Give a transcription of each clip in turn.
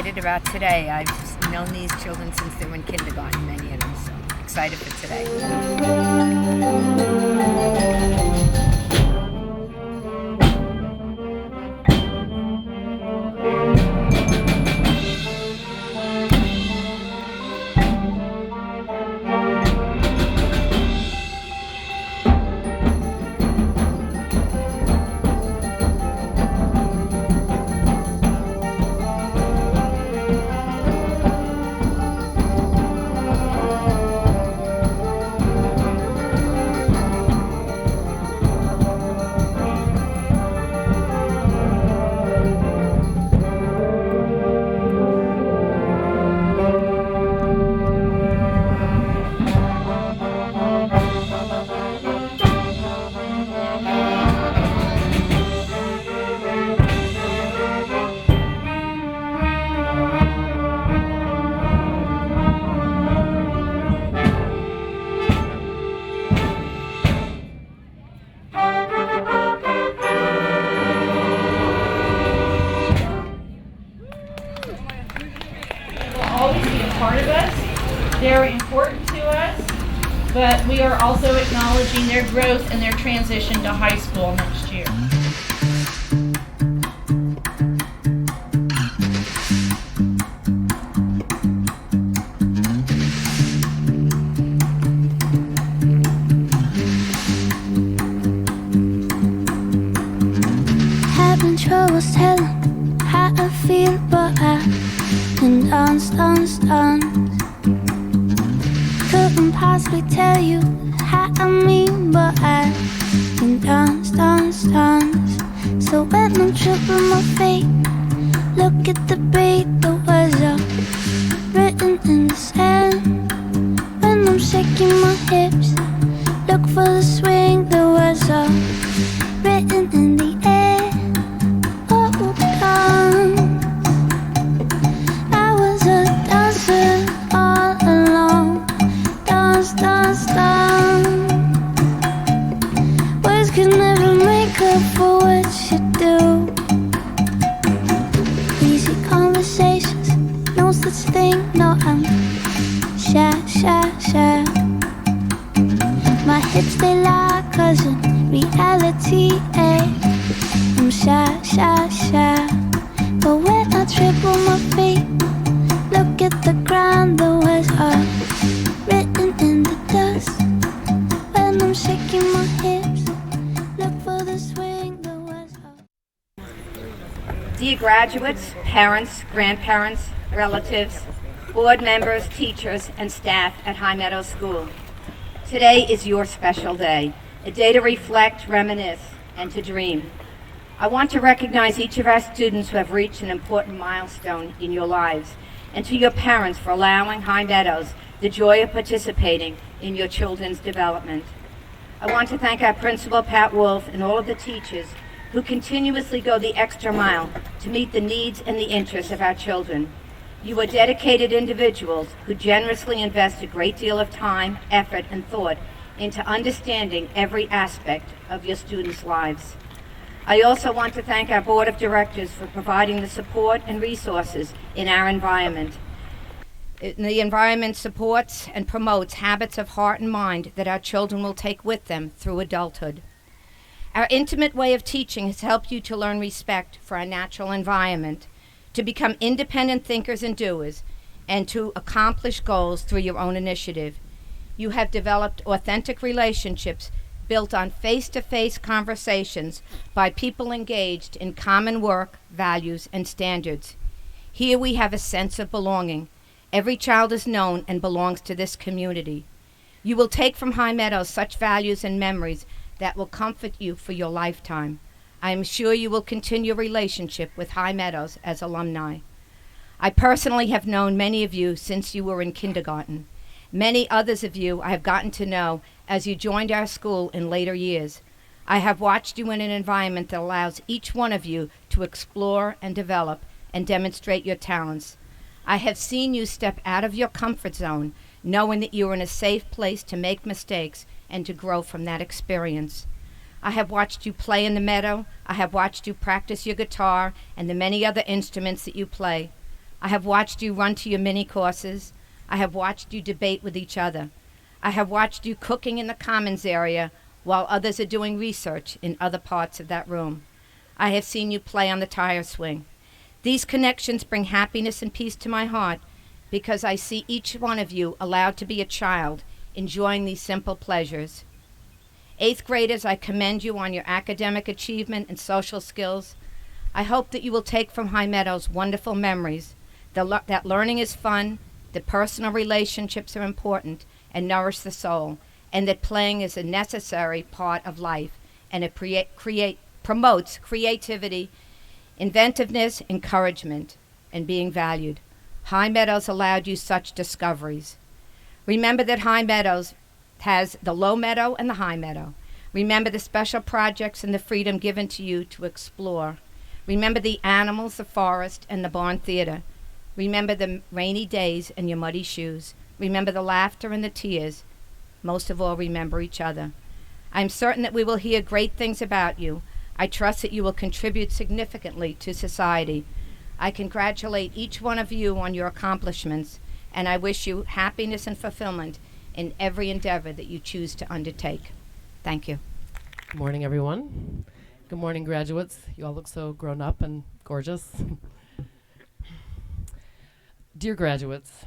excited about today. I've known these children since they were in kindergarten, many of them, so excited for today. Always be a part of us, very important to us, but we are also acknowledging their growth and their transition to high school next year. Having trouble telling how I feel, but I can dance. Couldn't possibly tell you how I mean, but I can dance. So when I'm tripping my feet, look at the beat, the words are written in the sand. When I'm shaking my hips, look for the swing, the words are written in the air. Oh, come. I was a dancer all alone. Dance. Words could never make up for what you do. Easy conversations, no such thing, no, I'm shy. My hips, they lie, 'cause in reality, I'm shy. But when I trip on my feet, look at the ground, the words are written in the dust. When I'm shaking my hips, look for the swing, the words are. Dear graduates, parents, grandparents, relatives, board members, teachers, and staff at High Meadows School, today is your special day, a day to reflect, reminisce, and to dream. I want to recognize each of our students who have reached an important milestone in your lives, and to your parents for allowing High Meadows the joy of participating in your children's development. I want to thank our principal, Pat Wolf, and all of the teachers who continuously go the extra mile to meet the needs and the interests of our children. You are dedicated individuals who generously invest a great deal of time, effort, and thought into understanding every aspect of your students' lives. I also want to thank our board of directors for providing the support and resources in our environment. The environment supports and promotes habits of heart and mind that our children will take with them through adulthood. Our intimate way of teaching has helped you to learn respect for our natural environment, to become independent thinkers and doers, and to accomplish goals through your own initiative. You have developed authentic relationships built on face-to-face conversations by people engaged in common work, values, and standards. Here we have a sense of belonging. Every child is known and belongs to this community. You will take from High Meadows such values and memories that will comfort you for your lifetime. I am sure you will continue your relationship with High Meadows as alumni. I personally have known many of you since you were in kindergarten. Many others of you I have gotten to know as you joined our school in later years. I have watched you in an environment that allows each one of you to explore and develop and demonstrate your talents. I have seen you step out of your comfort zone, knowing that you are in a safe place to make mistakes and to grow from that experience. I have watched you play in the meadow. I have watched you practice your guitar and the many other instruments that you play. I have watched you run to your mini courses. I have watched you debate with each other. I have watched you cooking in the commons area while others are doing research in other parts of that room. I have seen you play on the tire swing. These connections bring happiness and peace to my heart because I see each one of you allowed to be a child, enjoying these simple pleasures. 8th graders, I commend you on your academic achievement and social skills. I hope that you will take from High Meadows wonderful memories, that learning is fun, that personal relationships are important and nourish the soul, and that playing is a necessary part of life, and it promotes creativity, inventiveness, encouragement, and being valued. High Meadows allowed you such discoveries. Remember that High Meadows has the low meadow and the high meadow. Remember the special projects and the freedom given to you to explore. Remember the animals, the forest, and the barn theater. Remember the rainy days and your muddy shoes. Remember the laughter and the tears. Most of all, remember each other. I am certain that we will hear great things about you. I trust that you will contribute significantly to society. I congratulate each one of you on your accomplishments, and I wish you happiness and fulfillment in every endeavor that you choose to undertake. Thank you. Good morning, everyone. Good morning, graduates. You all look so grown up and gorgeous. Dear graduates,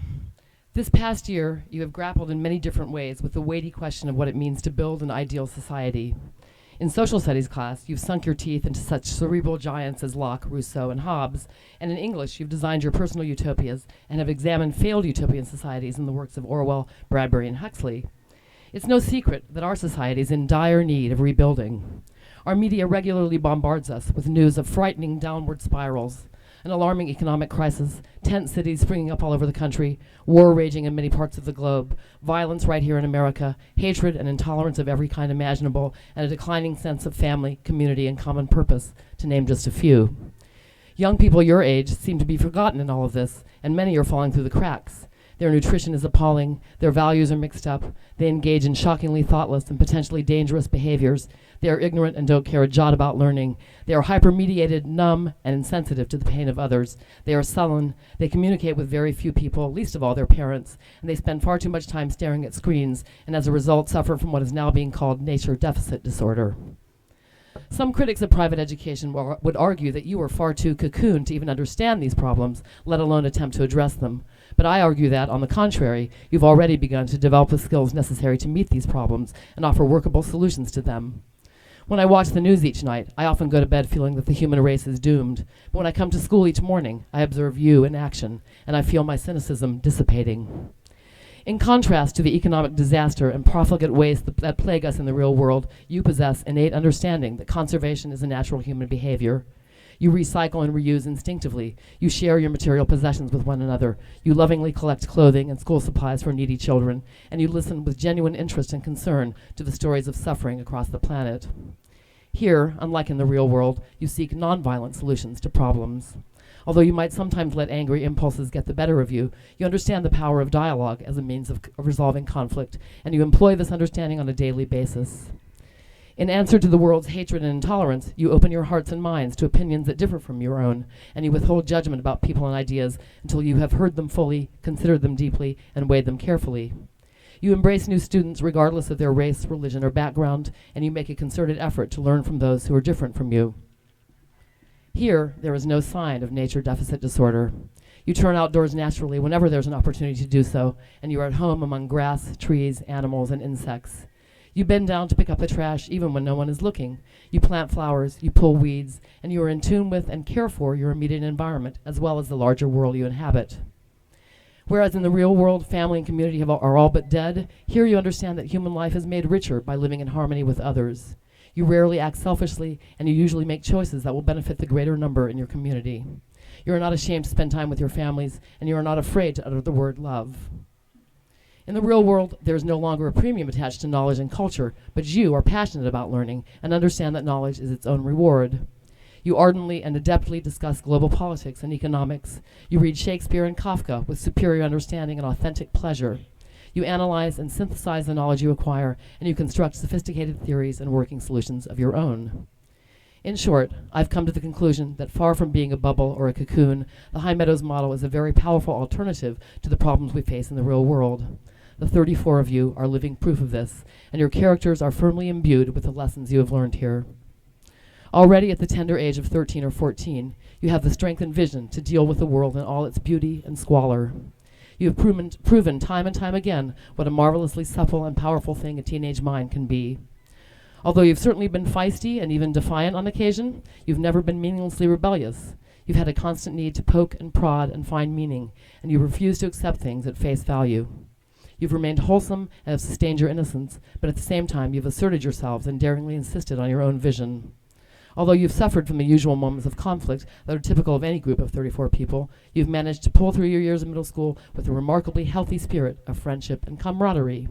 this past year, you have grappled in many different ways with the weighty question of what it means to build an ideal society. In social studies class, you've sunk your teeth into such cerebral giants as Locke, Rousseau, and Hobbes, and in English, you've designed your personal utopias and have examined failed utopian societies in the works of Orwell, Bradbury, and Huxley. It's no secret that our society is in dire need of rebuilding. Our media regularly bombards us with news of frightening downward spirals, an alarming economic crisis, tent cities springing up all over the country, war raging in many parts of the globe, violence right here in America, hatred and intolerance of every kind imaginable, and a declining sense of family, community, and common purpose, to name just a few. Young people your age seem to be forgotten in all of this, and many are falling through the cracks. Their nutrition is appalling, their values are mixed up, they engage in shockingly thoughtless and potentially dangerous behaviors, they are ignorant and don't care a jot about learning, they are hyper-mediated, numb, and insensitive to the pain of others, they are sullen, they communicate with very few people, least of all their parents, and they spend far too much time staring at screens, and as a result suffer from what is now being called nature deficit disorder. Some critics of private education would argue that you are far too cocooned to even understand these problems, let alone attempt to address them. But I argue that, on the contrary, you've already begun to develop the skills necessary to meet these problems and offer workable solutions to them. When I watch the news each night, I often go to bed feeling that the human race is doomed. But when I come to school each morning, I observe you in action, and I feel my cynicism dissipating. In contrast to the economic disaster and profligate waste that plague us in the real world, you possess innate understanding that conservation is a natural human behavior. You recycle and reuse instinctively. You share your material possessions with one another. You lovingly collect clothing and school supplies for needy children, and you listen with genuine interest and concern to the stories of suffering across the planet. Here, unlike in the real world, you seek nonviolent solutions to problems. Although you might sometimes let angry impulses get the better of you, you understand the power of dialogue as a means of resolving conflict, and you employ this understanding on a daily basis. In answer to the world's hatred and intolerance, you open your hearts and minds to opinions that differ from your own, and you withhold judgment about people and ideas until you have heard them fully, considered them deeply, and weighed them carefully. You embrace new students regardless of their race, religion, or background, and you make a concerted effort to learn from those who are different from you. Here, there is no sign of nature deficit disorder. You turn outdoors naturally whenever there's an opportunity to do so, and you are at home among grass, trees, animals, and insects. You bend down to pick up the trash even when no one is looking. You plant flowers, you pull weeds, and you are in tune with and care for your immediate environment, as well as the larger world you inhabit. Whereas in the real world, family and community are all but dead, here you understand that human life is made richer by living in harmony with others. You rarely act selfishly, and you usually make choices that will benefit the greater number in your community. You are not ashamed to spend time with your families, and you are not afraid to utter the word love. In the real world, there is no longer a premium attached to knowledge and culture, but you are passionate about learning and understand that knowledge is its own reward. You ardently and adeptly discuss global politics and economics. You read Shakespeare and Kafka with superior understanding and authentic pleasure. You analyze and synthesize the knowledge you acquire, and you construct sophisticated theories and working solutions of your own. In short, I've come to the conclusion that far from being a bubble or a cocoon, the High Meadows model is a very powerful alternative to the problems we face in the real world. The 34 of you are living proof of this, and your characters are firmly imbued with the lessons you have learned here. Already at the tender age of 13 or 14, you have the strength and vision to deal with the world in all its beauty and squalor. You have proven time and time again what a marvelously supple and powerful thing a teenage mind can be. Although you've certainly been feisty and even defiant on occasion, you've never been meaninglessly rebellious. You've had a constant need to poke and prod and find meaning, and you refuse to accept things at face value. You've remained wholesome and have sustained your innocence, but at the same time you've asserted yourselves and daringly insisted on your own vision. Although you've suffered from the usual moments of conflict that are typical of any group of 34 people, you've managed to pull through your years of middle school with a remarkably healthy spirit of friendship and camaraderie.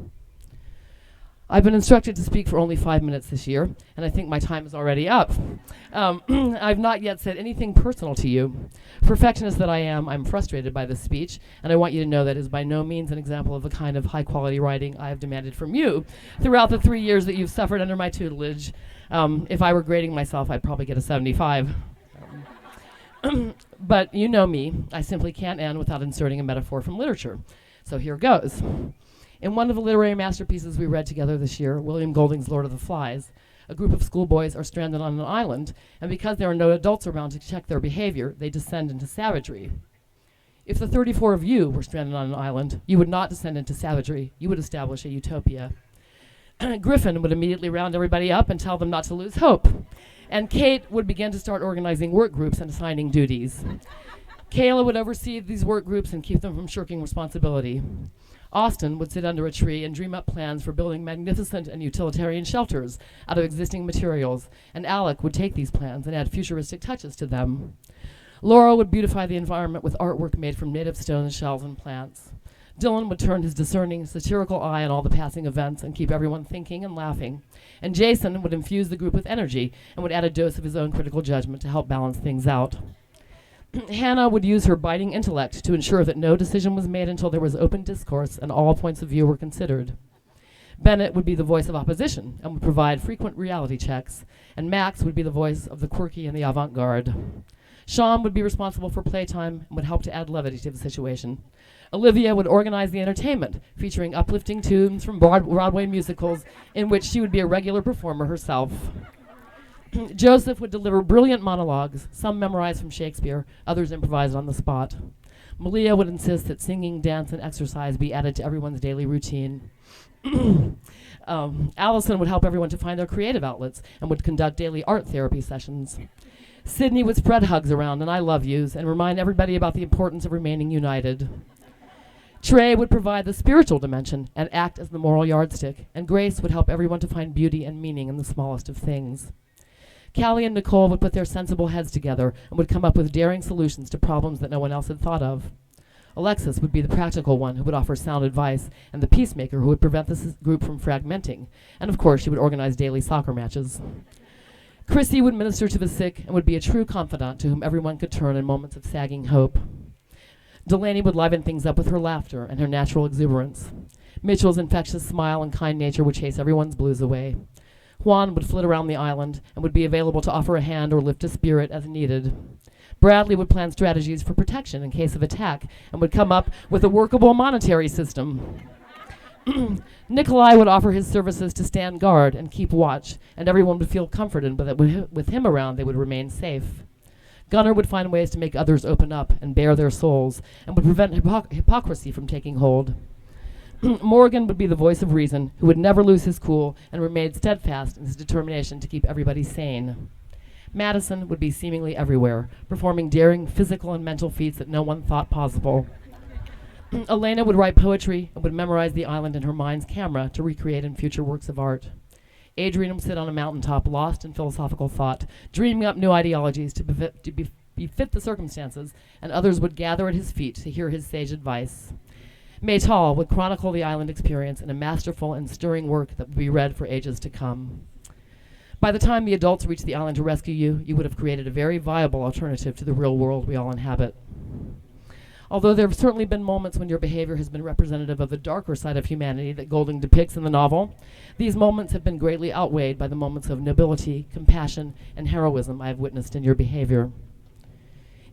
I've been instructed to speak for only 5 minutes this year, and I think my time is already up. I've not yet said anything personal to you. Perfectionist that I am, I'm frustrated by this speech, and I want you to know that it is by no means an example of the kind of high-quality writing I have demanded from you throughout the 3 years that you've suffered under my tutelage. If I were grading myself, I'd probably get a 75. But you know me, I simply can't end without inserting a metaphor from literature. So here goes. In one of the literary masterpieces we read together this year, William Golding's Lord of the Flies, a group of schoolboys are stranded on an island, and because there are no adults around to check their behavior, they descend into savagery. If the 34 of you were stranded on an island, you would not descend into savagery, you would establish a utopia. Griffin would immediately round everybody up and tell them not to lose hope. And Kate would begin to start organizing work groups and assigning duties. Kayla would oversee these work groups and keep them from shirking responsibility. Austin would sit under a tree and dream up plans for building magnificent and utilitarian shelters out of existing materials, and Alec would take these plans and add futuristic touches to them. Laura would beautify the environment with artwork made from native stone, shells, and plants. Dylan would turn his discerning, satirical eye on all the passing events and keep everyone thinking and laughing. And Jason would infuse the group with energy and would add a dose of his own critical judgment to help balance things out. Hannah would use her biting intellect to ensure that no decision was made until there was open discourse and all points of view were considered. Bennett would be the voice of opposition and would provide frequent reality checks, and Max would be the voice of the quirky and the avant-garde. Sean would be responsible for playtime and would help to add levity to the situation. Olivia would organize the entertainment, featuring uplifting tunes from Broadway musicals in which she would be a regular performer herself. Joseph would deliver brilliant monologues, some memorized from Shakespeare, others improvised on the spot. Malia would insist that singing, dance, and exercise be added to everyone's daily routine. Allison would help everyone to find their creative outlets and would conduct daily art therapy sessions. Sydney would spread hugs around and I love yous and remind everybody about the importance of remaining united. Trey would provide the spiritual dimension and act as the moral yardstick, and Grace would help everyone to find beauty and meaning in the smallest of things. Callie and Nicole would put their sensible heads together and would come up with daring solutions to problems that no one else had thought of. Alexis would be the practical one who would offer sound advice, and the peacemaker who would prevent this group from fragmenting. And of course, she would organize daily soccer matches. Chrissy would minister to the sick and would be a true confidant to whom everyone could turn in moments of sagging hope. Delaney would liven things up with her laughter and her natural exuberance. Mitchell's infectious smile and kind nature would chase everyone's blues away. Juan would flit around the island and would be available to offer a hand or lift a spirit as needed. Bradley would plan strategies for protection in case of attack and would come up with a workable monetary system. Nikolai would offer his services to stand guard and keep watch, and everyone would feel comforted that with him around they would remain safe. Gunnar would find ways to make others open up and bare their souls, and would prevent hypocrisy from taking hold. Morgan would be the voice of reason, who would never lose his cool and remain steadfast in his determination to keep everybody sane. Madison would be seemingly everywhere, performing daring physical and mental feats that no one thought possible. Elena would write poetry and would memorize the island in her mind's camera to recreate in future works of art. Adrian would sit on a mountaintop, lost in philosophical thought, dreaming up new ideologies to befit the circumstances, and others would gather at his feet to hear his sage advice. Maytal would chronicle the island experience in a masterful and stirring work that would be read for ages to come. By the time the adults reached the island to rescue you, you would have created a very viable alternative to the real world we all inhabit. Although there have certainly been moments when your behavior has been representative of the darker side of humanity that Golding depicts in the novel, these moments have been greatly outweighed by the moments of nobility, compassion, and heroism I have witnessed in your behavior.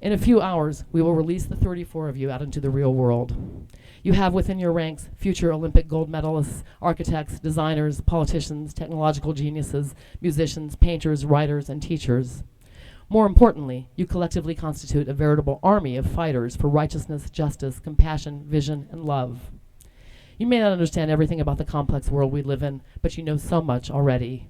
In a few hours, we will release the 34 of you out into the real world. You have within your ranks future Olympic gold medalists, architects, designers, politicians, technological geniuses, musicians, painters, writers, and teachers. More importantly, you collectively constitute a veritable army of fighters for righteousness, justice, compassion, vision, and love. You may not understand everything about the complex world we live in, but you know so much already.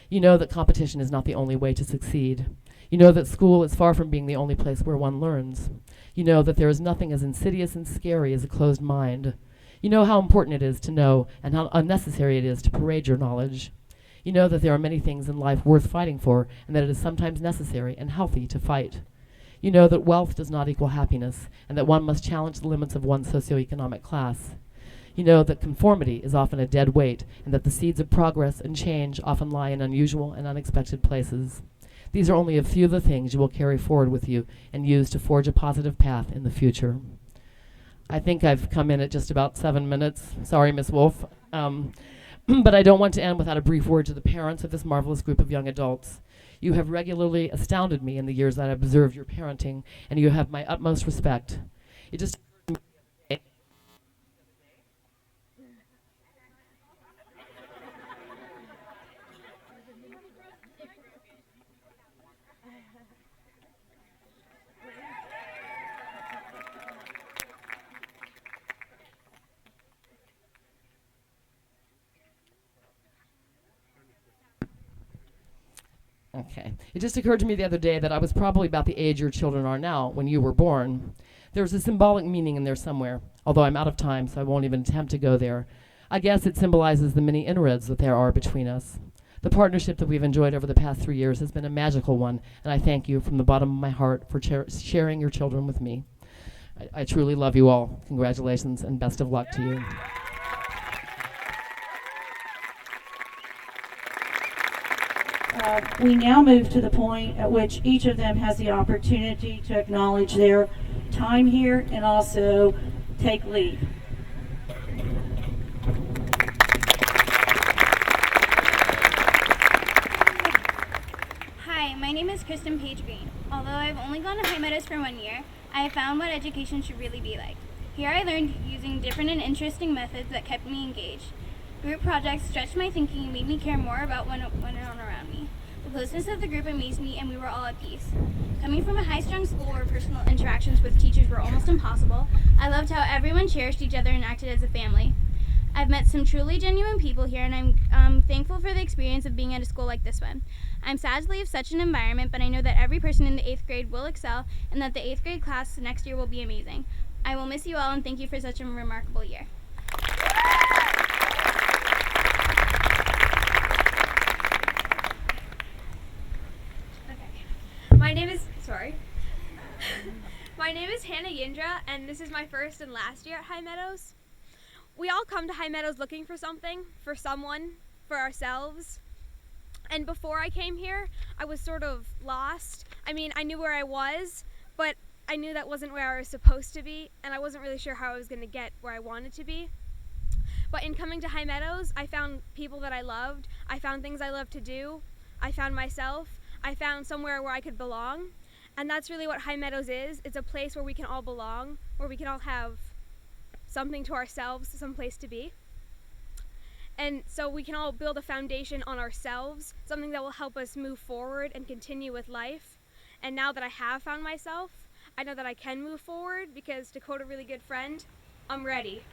You know that competition is not the only way to succeed. You know that school is far from being the only place where one learns. You know that there is nothing as insidious and scary as a closed mind. You know how important it is to know and how unnecessary it is to parade your knowledge. You know that there are many things in life worth fighting for, and that it is sometimes necessary and healthy to fight. You know that wealth does not equal happiness, and that one must challenge the limits of one's socioeconomic class. You know that conformity is often a dead weight, and that the seeds of progress and change often lie in unusual and unexpected places. These are only a few of the things you will carry forward with you and use to forge a positive path in the future. I think I've come in at just about 7 minutes. Sorry, Miss Wolf. But I don't want to end without a brief word to the parents of this marvelous group of young adults. You have regularly astounded me in the years that I've observed your parenting, and you have my utmost respect. It just Okay. It just occurred to me the other day that I was probably about the age your children are now when you were born. There's a symbolic meaning in there somewhere, although I'm out of time, so I won't even attempt to go there. I guess it symbolizes the many inroads that there are between us. The partnership that we've enjoyed over the past 3 years has been a magical one, and I thank you from the bottom of my heart for sharing your children with me. I truly love you all. Congratulations and best of luck to you. We now move to the point at which each of them has the opportunity to acknowledge their time here and also take leave. Hi, my name is Kristen Page Green. Although I've only gone to High Meadows for 1 year, I have found what education should really be like. Here I learned using different and interesting methods that kept me engaged. Group projects stretched my thinking and made me care more about what went on around me. The closeness of the group amazed me, and we were all at peace. Coming from a high-strung school where personal interactions with teachers were almost impossible, I loved how everyone cherished each other and acted as a family. I've met some truly genuine people here, and I'm thankful for the experience of being at a school like this one. I'm sad to leave such an environment, but I know that every person in the 8th grade will excel, and that the 8th grade class next year will be amazing. I will miss you all, and thank you for such a remarkable year. My name is Hannah Yindra, and this is my first and last year at High Meadows. We all come to High Meadows looking for something, for someone, for ourselves. And before I came here, I was sort of lost. I mean, I knew where I was, but I knew that wasn't where I was supposed to be, and I wasn't really sure how I was going to get where I wanted to be. But in coming to High Meadows, I found people that I loved. I found things I loved to do. I found myself. I found somewhere where I could belong. And that's really what High Meadows is. It's a place where we can all belong, where we can all have something to ourselves, some place to be. And so we can all build a foundation on ourselves, something that will help us move forward and continue with life. And now that I have found myself, I know that I can move forward because, to quote a really good friend, I'm ready.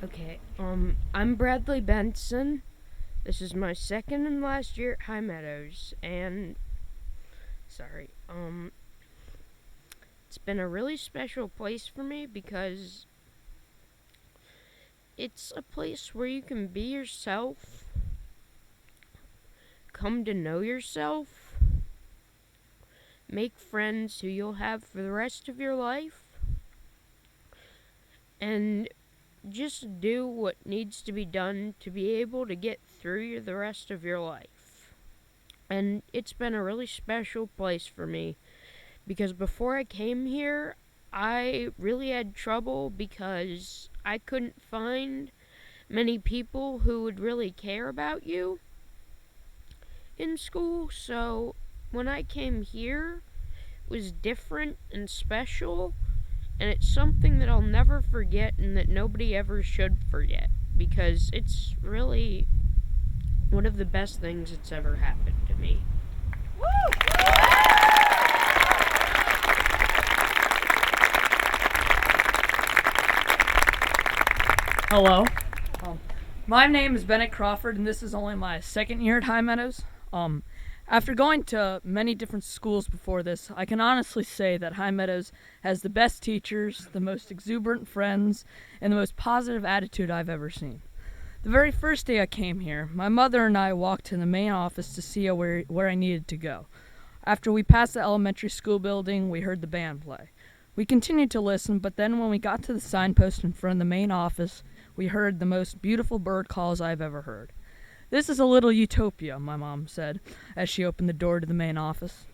Okay, I'm Bradley Benson. This is my second and last year at High Meadows, and it's been a really special place for me because it's a place where you can be yourself, come to know yourself, make friends who you'll have for the rest of your life, and just do what needs to be done to be able to get through the rest of your life. And it's been a really special place for me because before I came here, I really had trouble because I couldn't find many people who would really care about you in school. So when I came here, it was different and special, and it's something that I'll never forget and that nobody ever should forget because it's really one of the best things that's ever happened to me. Hello. My name is Bennett Crawford, and this is only my second year at High Meadows. After going to many different schools before this, I can honestly say that High Meadows has the best teachers, the most exuberant friends, and the most positive attitude I've ever seen. The very first day I came here, my mother and I walked to the main office to see where I needed to go. After we passed the elementary school building, we heard the band play. We continued to listen, but then when we got to the signpost in front of the main office, we heard the most beautiful bird calls I've ever heard. "This is a little utopia," my mom said as she opened the door to the main office.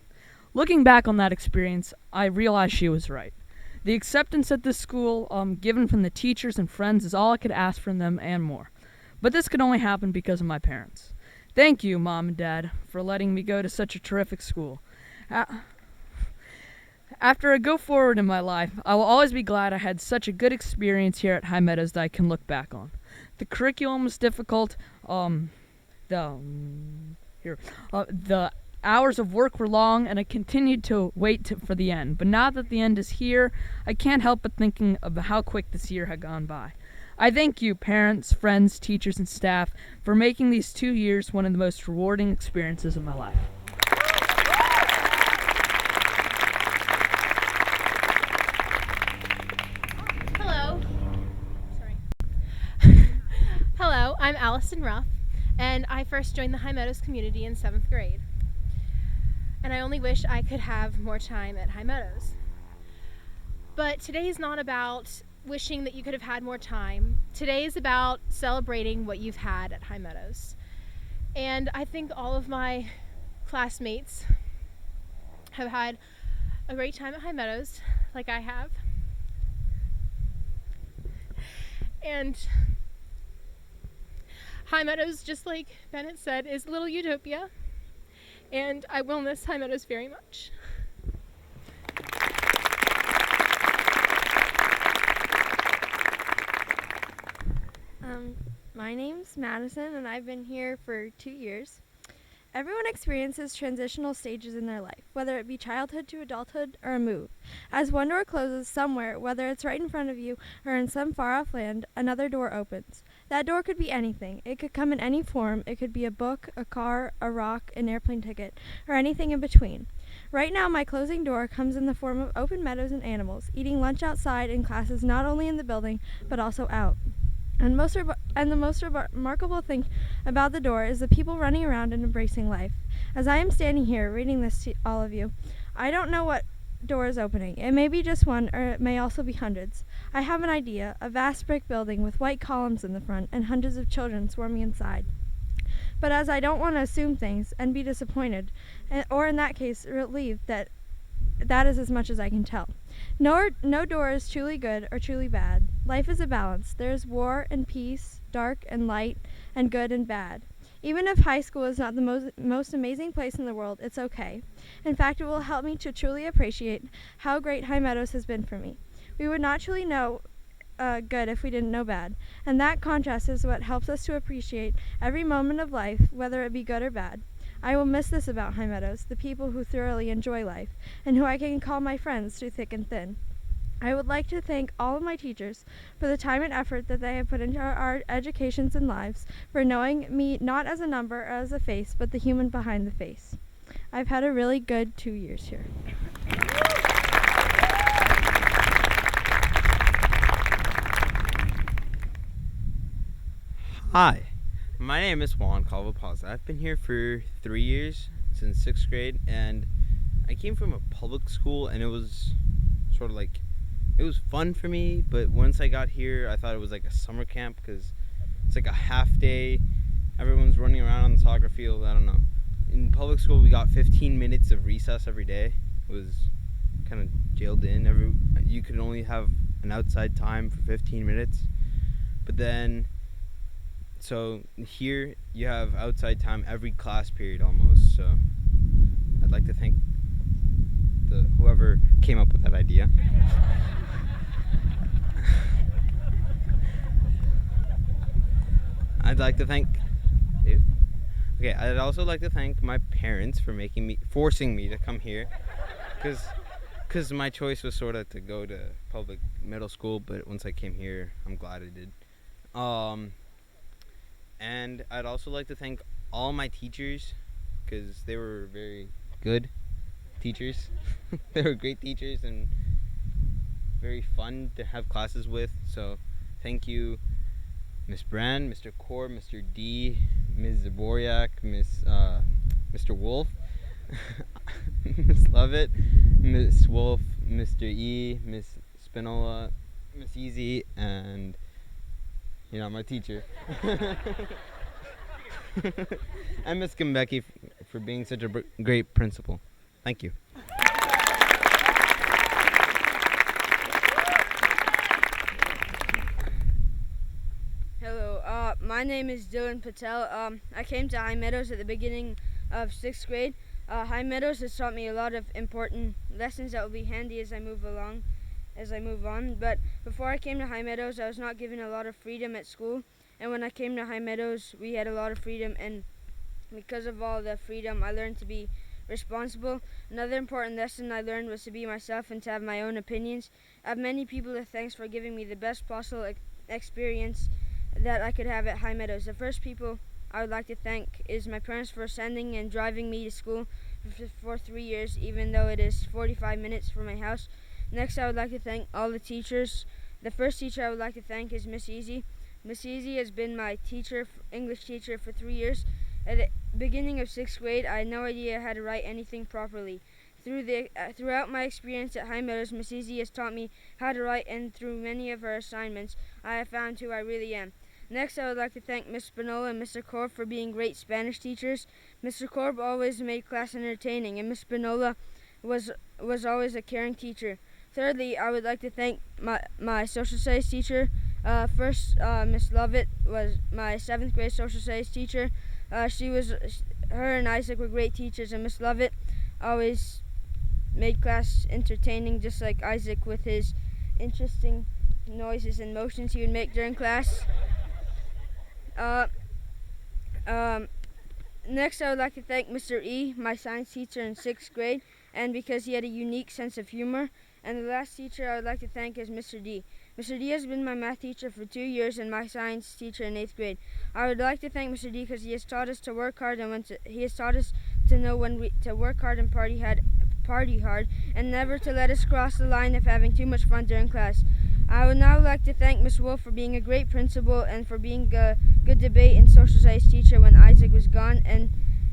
Looking back on that experience, I realized she was right. The acceptance at this school, given from the teachers and friends, is all I could ask from them and more. But this could only happen because of my parents. Thank you, Mom and Dad, for letting me go to such a terrific school. After I go forward in my life, I will always be glad I had such a good experience here at High Meadows that I can look back on. The curriculum was difficult. The hours of work were long, and I continued to wait for the end. But now that the end is here, I can't help but thinking of how quick this year had gone by. I thank you, parents, friends, teachers, and staff, for making these 2 years one of the most rewarding experiences of my life. Hello, I'm Allison Ruff, and I first joined the High Meadows community in 7th grade. And I only wish I could have more time at High Meadows. But today is not about wishing that you could have had more time. Today is about celebrating what you've had at High Meadows. And I think all of my classmates have had a great time at High Meadows, like I have. And High Meadows, just like Bennett said, is a little utopia, and I will miss High Meadows very much. My name's Madison, and I've been here for 2 years. Everyone experiences transitional stages in their life, whether it be childhood to adulthood or a move. As one door closes somewhere, whether it's right in front of you or in some far-off land, another door opens. That door could be anything. It could come in any form. It could be a book, a car, a rock, an airplane ticket, or anything in between. Right now, my closing door comes in the form of open meadows and animals, eating lunch outside in classes not only in the building, but also out. And the most remarkable thing about the door is the people running around and embracing life. As I am standing here reading this to all of you, I don't know what door is opening. It may be just one, or it may also be hundreds. I have an idea, a vast brick building with white columns in the front and hundreds of children swarming inside. But as I don't want to assume things and be disappointed, or in that case, relieved that is as much as I can tell. No door is truly good or truly bad. Life is a balance. There is war and peace, dark and light, and good and bad. Even if high school is not the most amazing place in the world, it's okay. In fact, it will help me to truly appreciate how great High Meadows has been for me. We would not truly know good if we didn't know bad, and that contrast is what helps us to appreciate every moment of life, whether it be good or bad. I will miss this about High Meadows, the people who thoroughly enjoy life, and who I can call my friends through thick and thin. I would like to thank all of my teachers for the time and effort that they have put into our educations and lives, for knowing me not as a number or as a face, but the human behind the face. I've had a really good 2 years here. Hi, my name is Juan Calvapaza. I've been here for 3 years, since 6th grade, and I came from a public school, and it was sort of like, it was fun for me, but once I got here, I thought it was like a summer camp, because it's like a half day, everyone's running around on the soccer field, I don't know. in public school we got 15 minutes of recess every day. It was kind of jailed in. You could only have an outside time for 15 minutes. But then, so here you have outside time every class period almost. So I'd like to thank whoever came up with that idea. I'd like to thank you. Okay, I'd also like to thank my parents for forcing me to come here, because my choice was sort of to go to public middle school, but once I came here, I'm glad I did. And I'd also like to thank all my teachers, because they were very good teachers. They were great teachers and very fun to have classes with. So thank you, Miss Brand, Mr. Core, Mr. D, Ms. Zaboriak, Mr. Wolf, Miss Lovett, Miss Wolf, Mr. E, Miss Spinola, Miss Easy, and my teacher. And Miss Gambecki for being such a great principal. Thank you. Hello, my name is Dylan Patel. I came to High Meadows at the beginning of 6th grade. High Meadows has taught me a lot of important lessons that will be handy as I move on. But before I came to High Meadows, I was not given a lot of freedom at school. And when I came to High Meadows, we had a lot of freedom. And because of all the freedom, I learned to be responsible. Another important lesson I learned was to be myself and to have my own opinions. I have many people to thank for giving me the best possible experience that I could have at High Meadows. The first people I would like to thank is my parents for sending and driving me to school for 3 years, even though it is 45 minutes from my house. Next, I would like to thank all the teachers. The first teacher I would like to thank is Miss Easy. Miss Easy has been my English teacher for 3 years. At the beginning of 6th grade, I had no idea how to write anything properly. Throughout my experience at High Meadows, Miss Easy has taught me how to write, and through many of her assignments, I have found who I really am. Next, I would like to thank Miss Spinola and Mr. Korb for being great Spanish teachers. Mr. Korb always made class entertaining, and Miss Spinola was always a caring teacher. Thirdly, I would like to thank my social studies teacher. First, Miss Lovett was my 7th grade social studies teacher. Her and Isaac were great teachers, and Miss Lovett always made class entertaining, just like Isaac with his interesting noises and motions he would make during class. Next, I would like to thank Mr. E, my science teacher in 6th grade, and because he had a unique sense of humor. And the last teacher I would like to thank is Mr. D. Mr. D has been my math teacher for 2 years and my science teacher in 8th grade. I would like to thank Mr. D because he has taught us to work hard, and he has taught us to know when to work hard and party hard, and never to let us cross the line of having too much fun during class. I would now like to thank Miss Wolf for being a great principal and for being a good debate and social studies teacher when Isaac was gone. And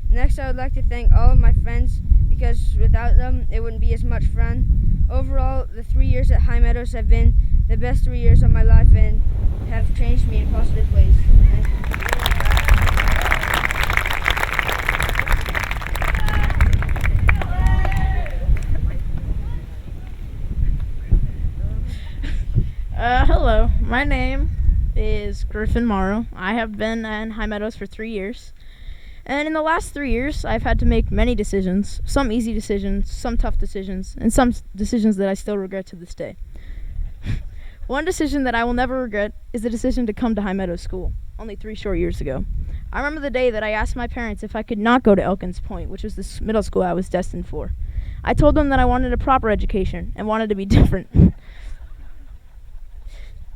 next, I would like to thank all of my friends, because without them, it wouldn't be as much fun. Overall, the 3 years at High Meadows have been the best 3 years of my life and have changed me in positive ways. Thank you. Hello, my name is Griffin Morrow. I have been in High Meadows for 3 years. And in the last 3 years, I've had to make many decisions, some easy decisions, some tough decisions, and some decisions that I still regret to this day. One decision that I will never regret is the decision to come to High Meadows School, only 3 short years ago. I remember the day that I asked my parents if I could not go to Elkins Point, which was the middle school I was destined for. I told them that I wanted a proper education and wanted to be different.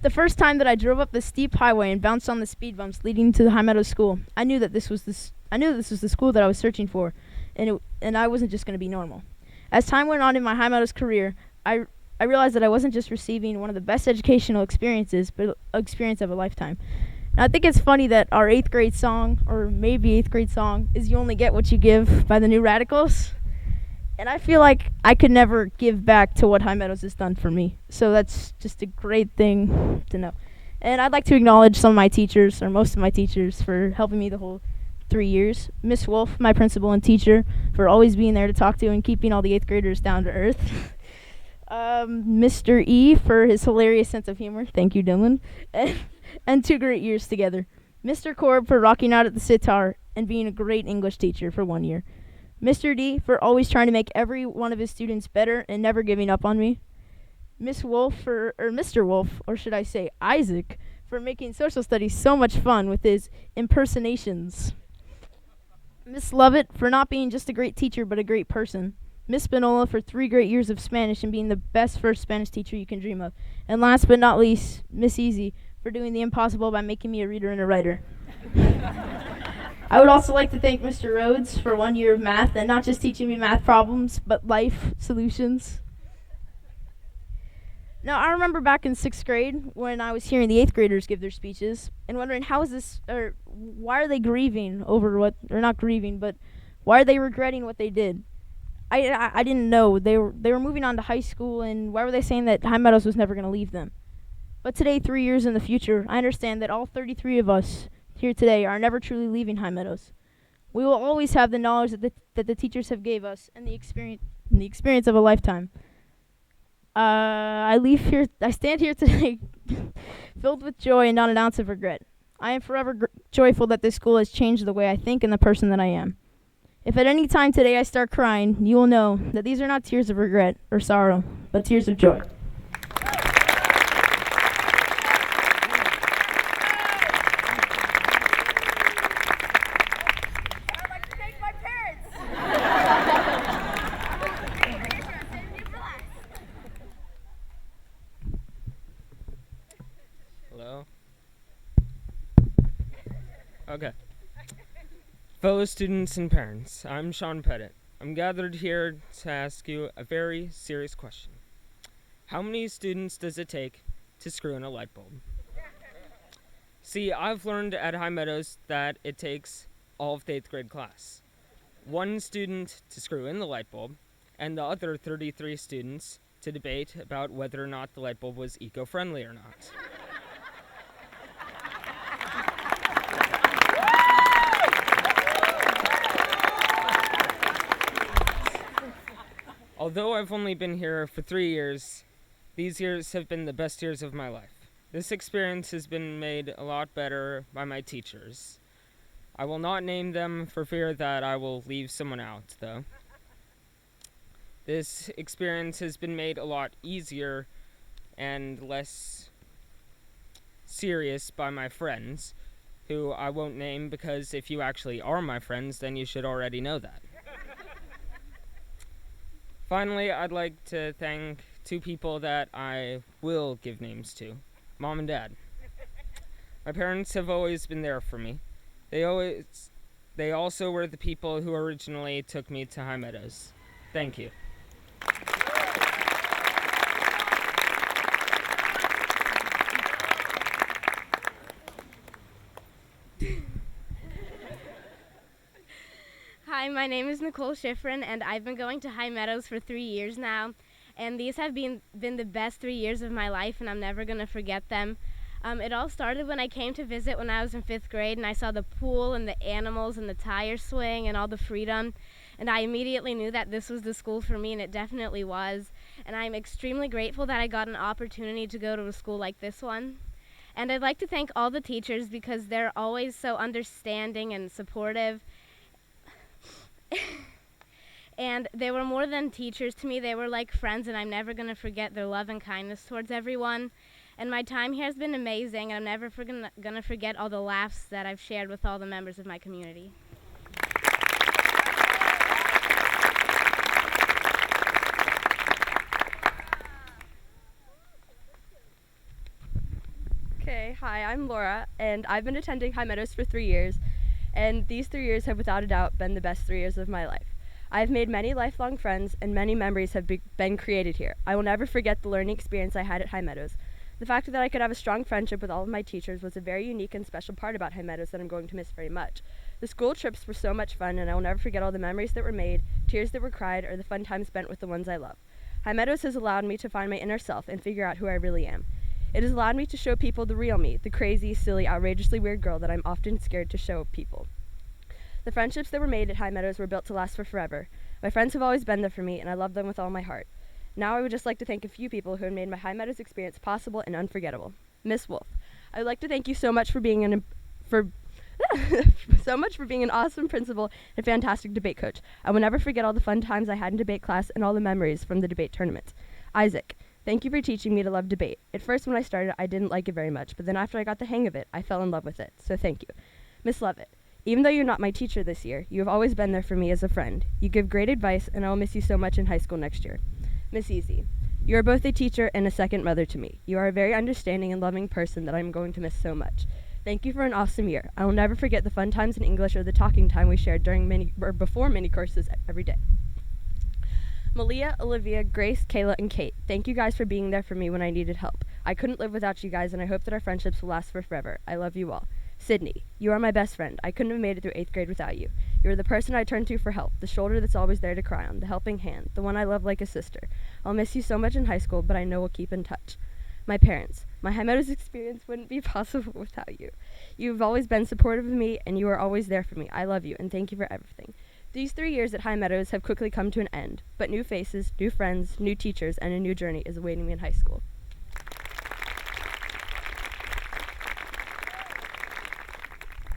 The first time that I drove up the steep highway and bounced on the speed bumps leading to the High Meadows School, I knew that this was the school that I was searching for, and I wasn't just going to be normal. As time went on in my High Meadows career, I realized that I wasn't just receiving one of the best educational experiences, but an experience of a lifetime. And I think it's funny that our 8th grade song, or maybe 8th grade song, is You Only Get What You Give by the New Radicals. And I feel like I could never give back to what High Meadows has done for me. So that's just a great thing to know. And I'd like to acknowledge some of my teachers, or most of my teachers, for helping me 3 years. Miss Wolf, my principal and teacher, for always being there to talk to and keeping all the 8th graders down to earth. Mr. E for his hilarious sense of humor. Thank you, Dylan. And 2 great years together. Mr. Korb for rocking out at the sitar and being a great English teacher for 1 year. Mr. D for always trying to make every one of his students better and never giving up on me. Miss Wolf or Mr. Wolf, or should I say Isaac, for making social studies so much fun with his impersonations. Miss Lovett for not being just a great teacher but a great person. Miss Spinola for 3 great years of Spanish and being the best first Spanish teacher you can dream of. And last but not least, Miss Easy for doing the impossible by making me a reader and a writer. I would also like to thank Mr. Rhodes for 1 year of math and not just teaching me math problems, but life solutions. Now, I remember back in 6th grade when I was hearing the 8th graders give their speeches and wondering why are they grieving over what, or not grieving, but why are they regretting what they did? I didn't know. They were moving on to high school, and why were they saying that High Meadows was never going to leave them? But today, 3 years in the future, I understand that all 33 of us here today are never truly leaving High Meadows. We will always have the knowledge that the teachers have gave us and the experience of a lifetime. I stand here today filled with joy and not an ounce of regret. I am forever joyful that this school has changed the way I think and the person that I am. If at any time today I start crying, you will know that these are not tears of regret or sorrow, but tears of joy. Hello? Okay. Fellow students and parents, I'm Sean Pettit. I'm gathered here to ask you a very serious question. How many students does it take to screw in a light bulb? See, I've learned at High Meadows that it takes all of the 8th grade class. 1 student to screw in the light bulb, and the other 33 students to debate about whether or not the light bulb was eco-friendly or not. Although I've only been here for 3 years, these years have been the best years of my life. This experience has been made a lot better by my teachers. I will not name them for fear that I will leave someone out, though. This experience has been made a lot easier and less serious by my friends, who I won't name because if you actually are my friends, then you should already know that. Finally, I'd like to thank 2 people that I will give names to, Mom and Dad. My parents have always been there for me. They also were the people who originally took me to High Meadows. Thank you. Hi, my name is Nicole Schifrin, and I've been going to High Meadows for 3 years now, and these have been the best 3 years of my life, and I'm never going to forget them. It all started when I came to visit when I was in 5th grade, and I saw the pool and the animals and the tire swing and all the freedom, and I immediately knew that this was the school for me, and it definitely was. And I'm extremely grateful that I got an opportunity to go to a school like this one. And I'd like to thank all the teachers because they're always so understanding and supportive. And they were more than teachers to me. They were like friends, and I'm never going to forget their love and kindness towards everyone. And my time here has been amazing, and I'm never going to forget all the laughs that I've shared with all the members of my community. Okay, hi, I'm Laura, and I've been attending High Meadows for 3 years, and these 3 years have without a doubt been the best 3 years of my life. I've made many lifelong friends, and many memories have been created here. I will never forget the learning experience I had at High Meadows. The fact that I could have a strong friendship with all of my teachers was a very unique and special part about High Meadows that I'm going to miss very much. The school trips were so much fun, and I will never forget all the memories that were made, tears that were cried, or the fun times spent with the ones I love. High Meadows has allowed me to find my inner self and figure out who I really am. It has allowed me to show people the real me, the crazy, silly, outrageously weird girl that I'm often scared to show people. The friendships that were made at High Meadows were built to last for forever. My friends have always been there for me, and I love them with all my heart. Now I would just like to thank a few people who have made my High Meadows experience possible and unforgettable. Miss Wolf, I would like to thank you so much for being an awesome principal and a fantastic debate coach. I will never forget all the fun times I had in debate class and all the memories from the debate tournament. Isaac, thank you for teaching me to love debate. At first when I started, I didn't like it very much, but then after I got the hang of it, I fell in love with it. So thank you. Miss Lovett, even though you're not my teacher this year, you have always been there for me as a friend. You give great advice, and I will miss you so much in high school next year. Miss Easy, you are both a teacher and a second mother to me. You are a very understanding and loving person that I am going to miss so much. Thank you for an awesome year. I will never forget the fun times in English or the talking time we shared before many courses every day. Malia, Olivia, Grace, Kayla, and Kate, thank you guys for being there for me when I needed help. I couldn't live without you guys, and I hope that our friendships will last for forever. I love you all. Sydney, you are my best friend. I couldn't have made it through 8th grade without you. You are the person I turn to for help, the shoulder that's always there to cry on, the helping hand, the one I love like a sister. I'll miss you so much in high school, but I know we'll keep in touch. My parents, my High Meadows experience wouldn't be possible without you. You've always been supportive of me, and you are always there for me. I love you, and thank you for everything. These 3 years at High Meadows have quickly come to an end, but new faces, new friends, new teachers, and a new journey is awaiting me in high school.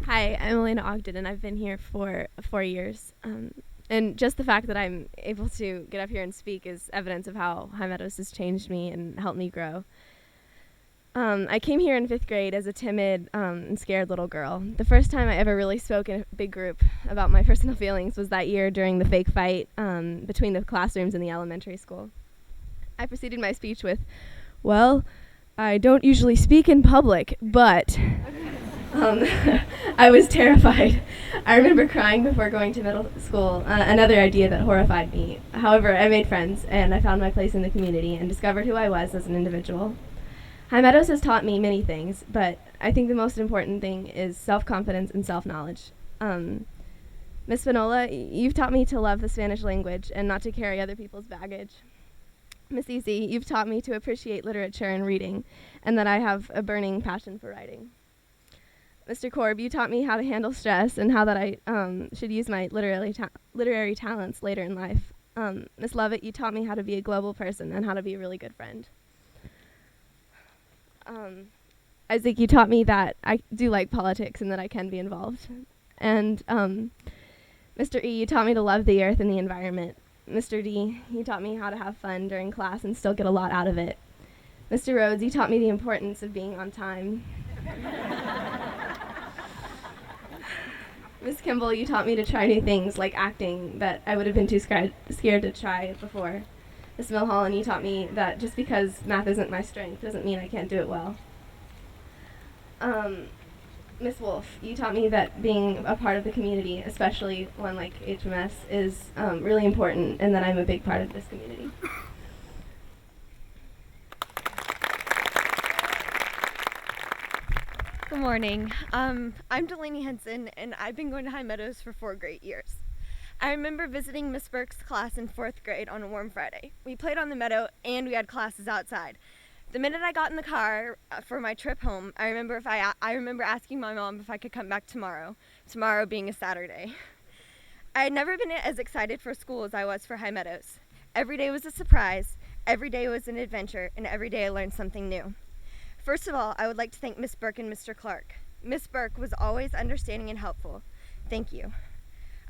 Hi, I'm Elena Ogden, and I've been here for 4 years. And just the fact that I'm able to get up here and speak is evidence of how High Meadows has changed me and helped me grow. I came here in 5th grade as a timid and scared little girl. The first time I ever really spoke in a big group about my personal feelings was that year during the fake fight between the classrooms in the elementary school. I preceded my speech with, "Well, I don't usually speak in public, but..." I was terrified. I remember crying before going to middle school, another idea that horrified me. However, I made friends, and I found my place in the community and discovered who I was as an individual. High Meadows has taught me many things, but I think the most important thing is self-confidence and self-knowledge. Miss Spinola, you've taught me to love the Spanish language and not to carry other people's baggage. Miss Easy, you've taught me to appreciate literature and reading, and that I have a burning passion for writing. Mr. Korb, you taught me how to handle stress and how that I should use my literary talents later in life. Miss Lovett, you taught me how to be a global person and how to be a really good friend. Isaac, you taught me that I do like politics and that I can be involved. And Mr. E, you taught me to love the earth and the environment. Mr. D, you taught me how to have fun during class and still get a lot out of it. Mr. Rhodes, you taught me the importance of being on time. Miss Kimball, you taught me to try new things like acting that I would have been too scared to try before. Miss Milholland, you taught me that just because math isn't my strength doesn't mean I can't do it well. Miss Wolf, you taught me that being a part of the community, especially one like HMS, is really important, and that I'm a big part of this community. Good morning. I'm Delaney Henson, and I've been going to High Meadows for 4 great years. I remember visiting Miss Burke's class in 4th grade on a warm Friday. We played on the meadow, and we had classes outside. The minute I got in the car for my trip home, I remember asking my mom if I could come back tomorrow being a Saturday. I had never been as excited for school as I was for High Meadows. Every day was a surprise, every day was an adventure, and every day I learned something new. First of all, I would like to thank Miss Burke and Mr. Clark. Miss Burke was always understanding and helpful. Thank you.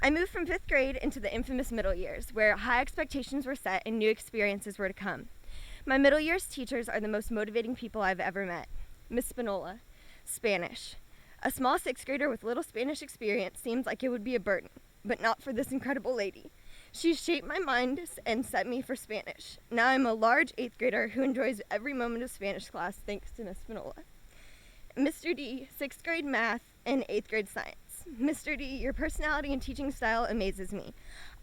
I moved from 5th grade into the infamous middle years, where high expectations were set and new experiences were to come. My middle years teachers are the most motivating people I've ever met. Miss Spinola, Spanish. A small 6th grader with little Spanish experience seems like it would be a burden, but not for this incredible lady. She shaped my mind and set me for Spanish. Now I'm a large 8th grader who enjoys every moment of Spanish class thanks to Miss Spinola. Mr. D, 6th grade math and 8th grade science. Mr. D, your personality and teaching style amazes me.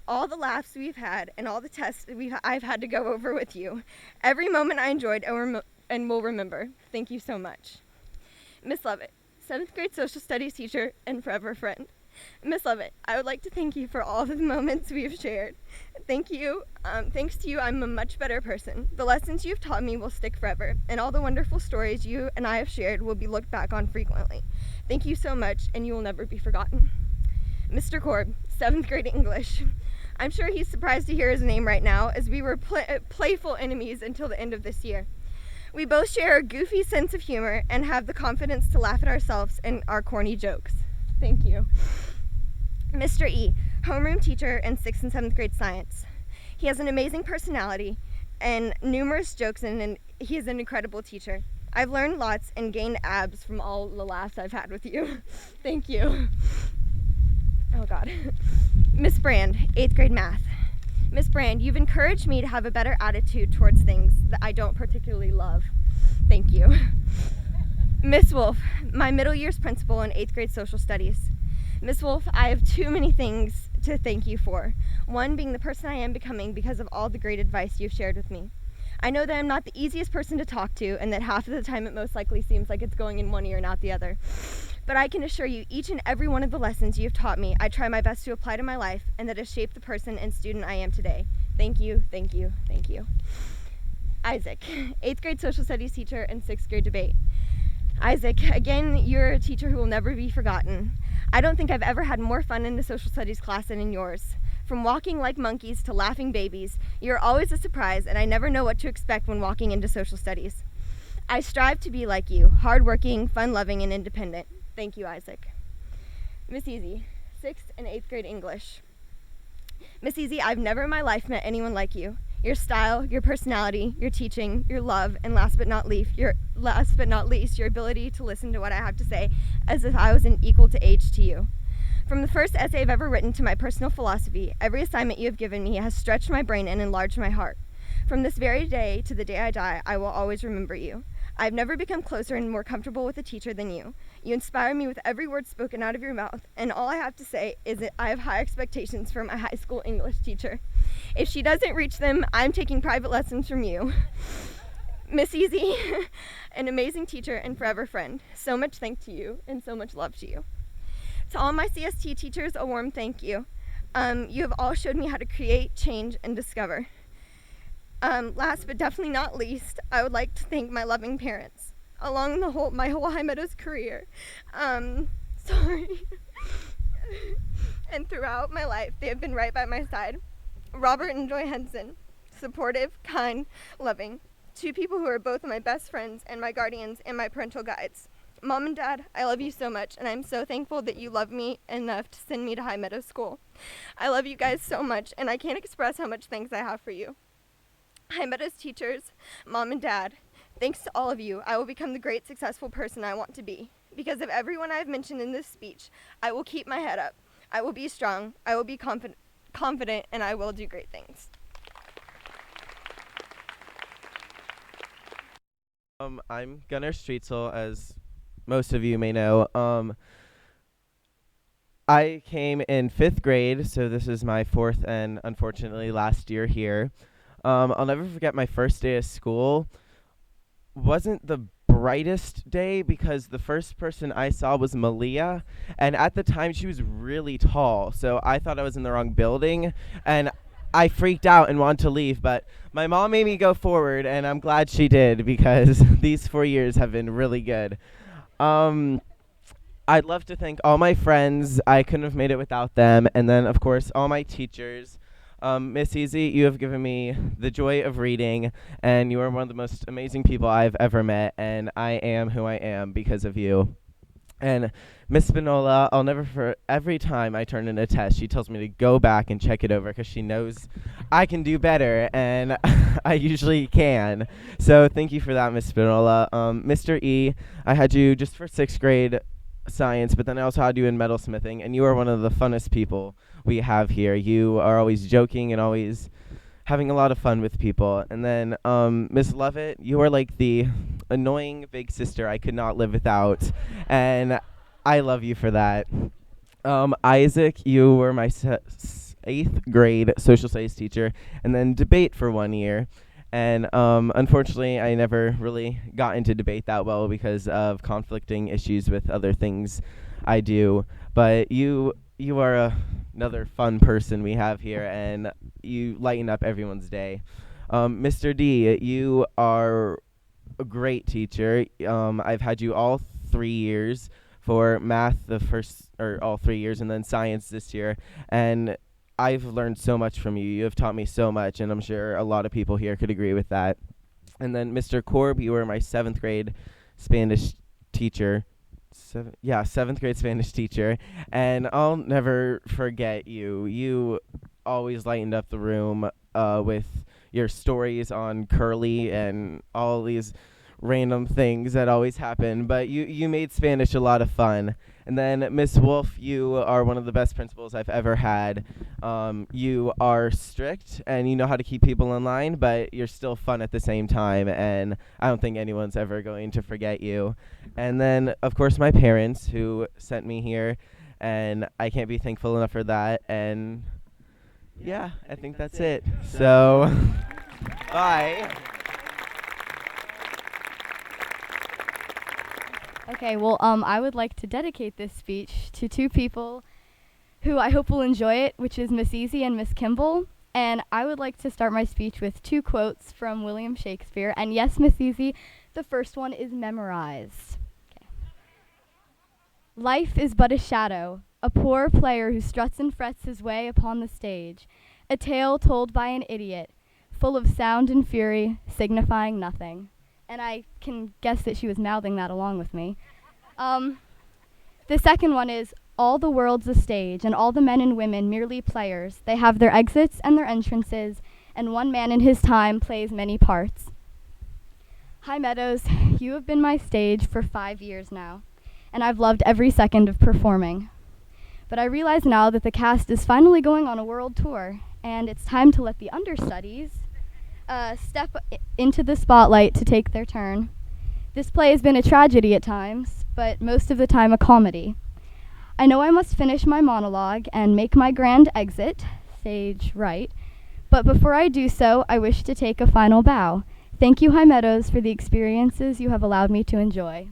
All the laughs we've had and all the tests I've had to go over with you. Every moment I enjoyed and will remember. Thank you so much. Miss Lovett, 7th grade social studies teacher and forever friend. Miss Lovett, I would like to thank you for all the moments we've shared. Thank you. Thanks to you, I'm a much better person. The lessons you've taught me will stick forever, and all the wonderful stories you and I have shared will be looked back on frequently. Thank you so much, and you will never be forgotten. Mr. Korb, 7th grade English. I'm sure he's surprised to hear his name right now, as we were playful enemies until the end of this year. We both share a goofy sense of humor and have the confidence to laugh at ourselves and our corny jokes. Thank you. Mr. E, homeroom teacher in 6th and 7th grade science. He has an amazing personality and numerous jokes, and he is an incredible teacher. I've learned lots and gained abs from all the laughs I've had with you. Thank you. Oh God. Miss Brand, 8th grade math. Miss Brand, you've encouraged me to have a better attitude towards things that I don't particularly love. Thank you. Miss Wolf, my middle year's principal in 8th grade social studies. Miss Wolf, I have too many things to thank you for. One being the person I am becoming because of all the great advice you've shared with me. I know that I'm not the easiest person to talk to, and that half of the time it most likely seems like it's going in one ear and out the other. But I can assure you, each and every one of the lessons you've taught me, I try my best to apply to my life, and that has shaped the person and student I am today. Thank you, thank you, thank you. Isaac, 8th grade social studies teacher and 6th grade debate. Isaac, again, you're a teacher who will never be forgotten. I don't think I've ever had more fun in a social studies class than in yours. From walking like monkeys to laughing babies, you're always a surprise, and I never know what to expect when walking into social studies. I strive to be like you, hardworking, fun-loving, and independent. Thank you, Isaac. Miss Easy, 6th and 8th grade English. Miss Easy, I've never in my life met anyone like you. Your style, your personality, your teaching, your love, and last but not least, your ability to listen to what I have to say as if I was an equal to age to you. From the first essay I've ever written to my personal philosophy, every assignment you have given me has stretched my brain and enlarged my heart. From this very day to the day I die, I will always remember you. I've never become closer and more comfortable with a teacher than you. You inspire me with every word spoken out of your mouth, and all I have to say is that I have high expectations for my high school English teacher. If she doesn't reach them, I'm taking private lessons from you. Miss Easy, an amazing teacher and forever friend. So much thanks to you, and so much love to you. To all my CST teachers, a warm thank you. You have all showed me how to create, change, and discover. Last but definitely not least, I would like to thank my loving parents. Along my whole High Meadows career, and throughout my life, they have been right by my side. Robert and Joy Henson, supportive, kind, loving, two people who are both my best friends and my guardians and my parental guides. Mom and Dad, I love you so much, and I'm so thankful that you love me enough to send me to High Meadows School. I love you guys so much, and I can't express how much thanks I have for you. High Meadows teachers, Mom and Dad, thanks to all of you, I will become the great successful person I want to be. Because of everyone I've mentioned in this speech, I will keep my head up. I will be strong, I will be confident, and I will do great things. I'm Gunnar Streetzel, as most of you may know. I came in 5th grade, so this is my 4th and unfortunately last year here. I'll never forget my first day of school. Wasn't the brightest day because the first person I saw was Malia, and at the time she was really tall, so I thought I was in the wrong building, and I freaked out and wanted to leave, but my mom made me go forward, and I'm glad she did because these 4 years have been really good. I'd love to thank all my friends. I couldn't have made it without them, and then of course all my teachers. Miss Easy, you have given me the joy of reading, and you are one of the most amazing people I've ever met, and I am who I am because of you. And Miss Spinola, I'll never every time I turn in a test, she tells me to go back and check it over because she knows I can do better, and I usually can. So thank you for that, Miss Spinola. Mr. E, I had you just for 6th grade science, but then I also had you in metalsmithing, and you are one of the funnest people we have here. You are always joking and always having a lot of fun with people. And then Miss Lovett, you are like the annoying big sister I could not live without, and I love you for that. Isaac, you were my 8th grade social studies teacher, and then debate for 1 year. And unfortunately, I never really got into debate that well because of conflicting issues with other things I do. But you are another fun person we have here, and you lighten up everyone's day. Mr. D, you are a great teacher. I've had you all 3 years for math the first or all 3 years, and then science this year. And I've learned so much from you. You have taught me so much, and I'm sure a lot of people here could agree with that. And then Mr. Korb, you were my 7th grade Spanish teacher. Seventh grade Spanish teacher, and I'll never forget you. You always lightened up the room with your stories on Curly and all these random things that always happen, but you made Spanish a lot of fun. And then Miss Wolf, you are one of the best principals I've ever had. You are strict and you know how to keep people in line, but you're still fun at the same time, and I don't think anyone's ever going to forget you. And then, of course, my parents who sent me here, and I can't be thankful enough for that. And yeah, I think that's it. So, bye. Okay, well, I would like to dedicate this speech to two people who I hope will enjoy it, which is Miss Easy and Miss Kimball. And I would like to start my speech with 2 quotes from William Shakespeare. And yes, Miss Easy, the first one is memorized. Okay. Life is but a shadow, a poor player who struts and frets his way upon the stage, a tale told by an idiot, full of sound and fury, signifying nothing. And I can guess that she was mouthing that along with me. The second one is, all the world's a stage, and all the men and women merely players. They have their exits and their entrances, and one man in his time plays many parts. Hi Meadows, you have been my stage for 5 years now, and I've loved every second of performing. But I realize now that the cast is finally going on a world tour, and it's time to let the understudies step into the spotlight to take their turn. This play has been a tragedy at times, but most of the time a comedy. I know I must finish my monologue and make my grand exit, stage right, but before I do so, I wish to take a final bow. Thank you, High Meadows, for the experiences you have allowed me to enjoy.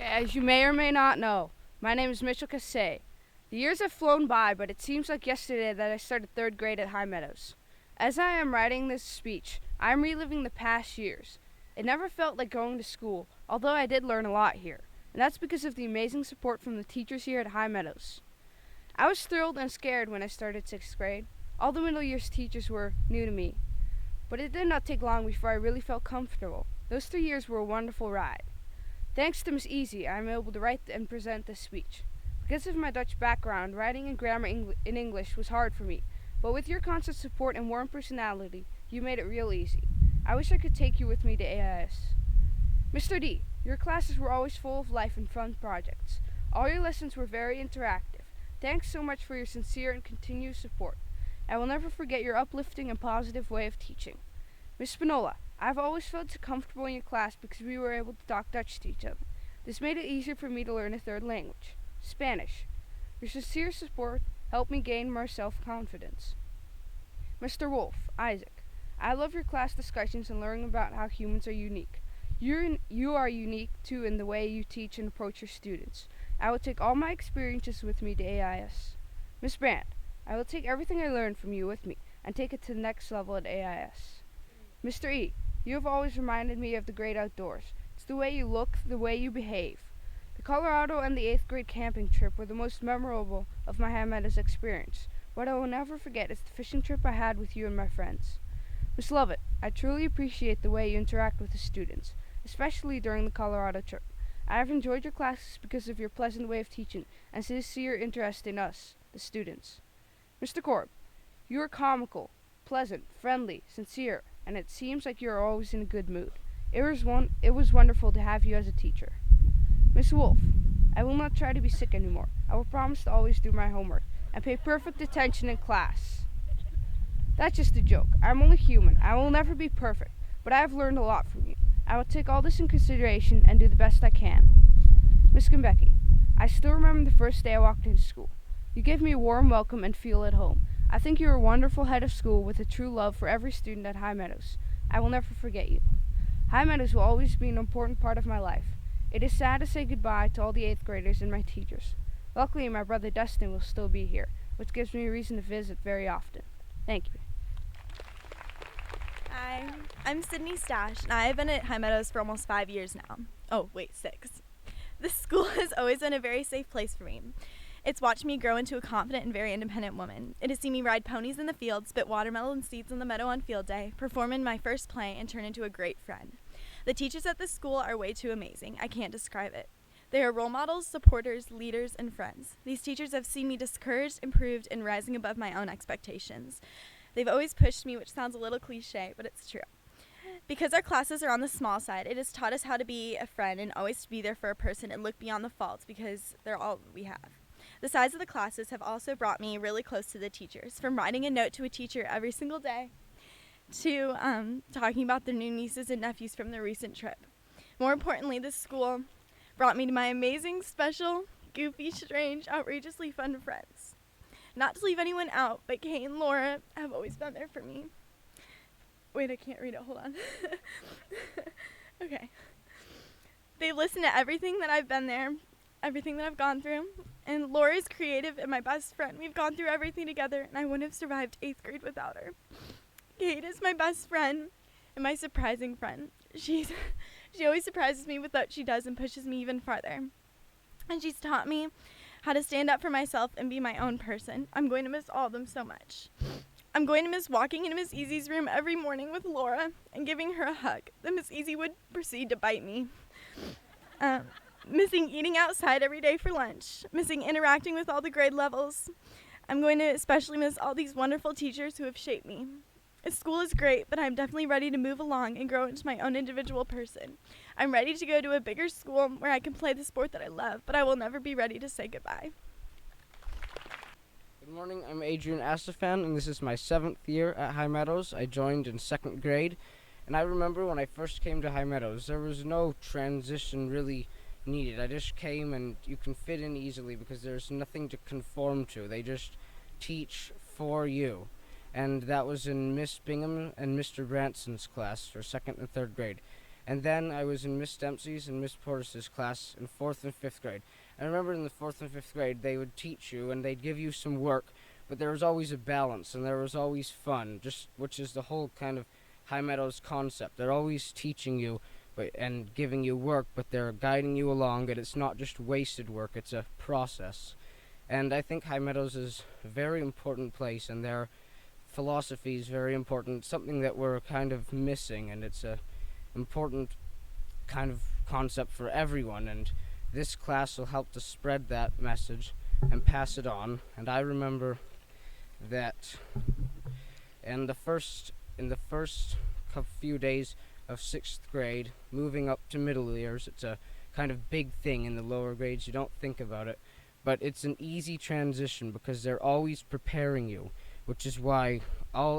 As you may or may not know, my name is Mitchell Cassay. The years have flown by, but it seems like yesterday that I started 3rd grade at High Meadows. As I am writing this speech, I am reliving the past years. It never felt like going to school, although I did learn a lot here, and that's because of the amazing support from the teachers here at High Meadows. I was thrilled and scared when I started 6th grade. All the middle years teachers were new to me, but it did not take long before I really felt comfortable. Those 3 years were a wonderful ride. Thanks to Miss Easy, I am able to write and present this speech. Because of my Dutch background, writing and grammar in English was hard for me, but with your constant support and warm personality, you made it real easy. I wish I could take you with me to AIS. Mr. D, your classes were always full of life and fun projects. All your lessons were very interactive. Thanks so much for your sincere and continuous support. I will never forget your uplifting and positive way of teaching. Miss Spinola, I've always felt so comfortable in your class because we were able to talk Dutch to each other. This made it easier for me to learn a 3rd language, Spanish. Your sincere support helped me gain more self-confidence. Mr. Wolf, Isaac, I love your class discussions and learning about how humans are unique. You are unique, too, in the way you teach and approach your students. I will take all my experiences with me to AIS. Miss Brand, I will take everything I learned from you with me and take it to the next level at AIS. Mr. E, you have always reminded me of the great outdoors. It's the way you look, the way you behave. The Colorado and the 8th grade camping trip were the most memorable of my High Meadows experience. What I will never forget is the fishing trip I had with you and my friends. Miss Lovett, I truly appreciate the way you interact with the students, especially during the Colorado trip. I have enjoyed your classes because of your pleasant way of teaching and sincere interest in us, the students. Mr. Korb, you are comical, pleasant, friendly, sincere, and it seems like you are always in a good mood. It was wonderful to have you as a teacher. Miss Wolf, I will not try to be sick anymore. I will promise to always do my homework and pay perfect attention in class. That's just a joke. I'm only human. I will never be perfect, but I have learned a lot from you. I will take all this in consideration and do the best I can. Miss Gambecki, I still remember the first day I walked into school. You gave me a warm welcome and feel at home. I think you are a wonderful head of school with a true love for every student at High Meadows. I will never forget you. High Meadows will always be an important part of my life. It is sad to say goodbye to all the 8th graders and my teachers. Luckily, my brother Dustin will still be here, which gives me a reason to visit very often. Thank you. Hi. I'm Sydney Stash, and I've been at High Meadows for almost 5 years now. Oh, wait, 6. This school has always been a very safe place for me. It's watched me grow into a confident and very independent woman. It has seen me ride ponies in the field, spit watermelon seeds in the meadow on field day, perform in my first play, and turn into a great friend. The teachers at this school are way too amazing. I can't describe it. They are role models, supporters, leaders, and friends. These teachers have seen me discouraged, improved, and rising above my own expectations. They've always pushed me, which sounds a little cliche, but it's true. Because our classes are on the small side, it has taught us how to be a friend and always to be there for a person and look beyond the faults because they're all we have. The size of the classes have also brought me really close to the teachers, from writing a note to a teacher every single day to talking about their new nieces and nephews from their recent trip. More importantly, this school brought me to my amazing, special, goofy, strange, outrageously fun friends. Not to leave anyone out, but Kay and Laura have always been there for me. Wait, I can't read it. Hold on. Okay. They listen to everything that I've been there, everything that I've gone through. And Laura is creative and my best friend. We've gone through everything together, and I wouldn't have survived 8th grade without her. Kate is my best friend and my surprising friend. She always surprises me with what she does and pushes me even farther. And she's taught me how to stand up for myself and be my own person. I'm going to miss all of them so much. I'm going to miss walking into Miss Easy's room every morning with Laura and giving her a hug. Then Miss Easy would proceed to bite me. Missing eating outside every day for lunch. Missing interacting with all the grade levels. I'm going to especially miss all these wonderful teachers who have shaped me. School is great, but I'm definitely ready to move along and grow into my own individual person. I'm ready to go to a bigger school where I can play the sport that I love, but I will never be ready to say goodbye. Good morning, I'm Adrian Astafan, and this is my 7th year at High Meadows. I joined in 2nd grade, and I remember when I first came to High Meadows, there was no transition really needed. I just came, and you can fit in easily because there's nothing to conform to. They just teach for you. And that was in Miss Bingham and Mr. Branson's class for 2nd and 3rd grade. And then I was in Miss Dempsey's and Miss Portis's class in 4th and 5th grade. I remember in the 4th and 5th grade, they would teach you and they'd give you some work, but there was always a balance and there was always fun, which is the whole kind of High Meadows concept. They're always teaching you and giving you work, but they're guiding you along, and it's not just wasted work, it's a process. And I think High Meadows is a very important place, and their philosophy is very important, something that we're kind of missing, and it's a important kind of concept for everyone, and this class will help to spread that message and pass it on. And I remember that in the first few days of 6th grade, moving up to middle years, it's a kind of big thing in the lower grades. You don't think about it, but it's an easy transition because they're always preparing you, which is why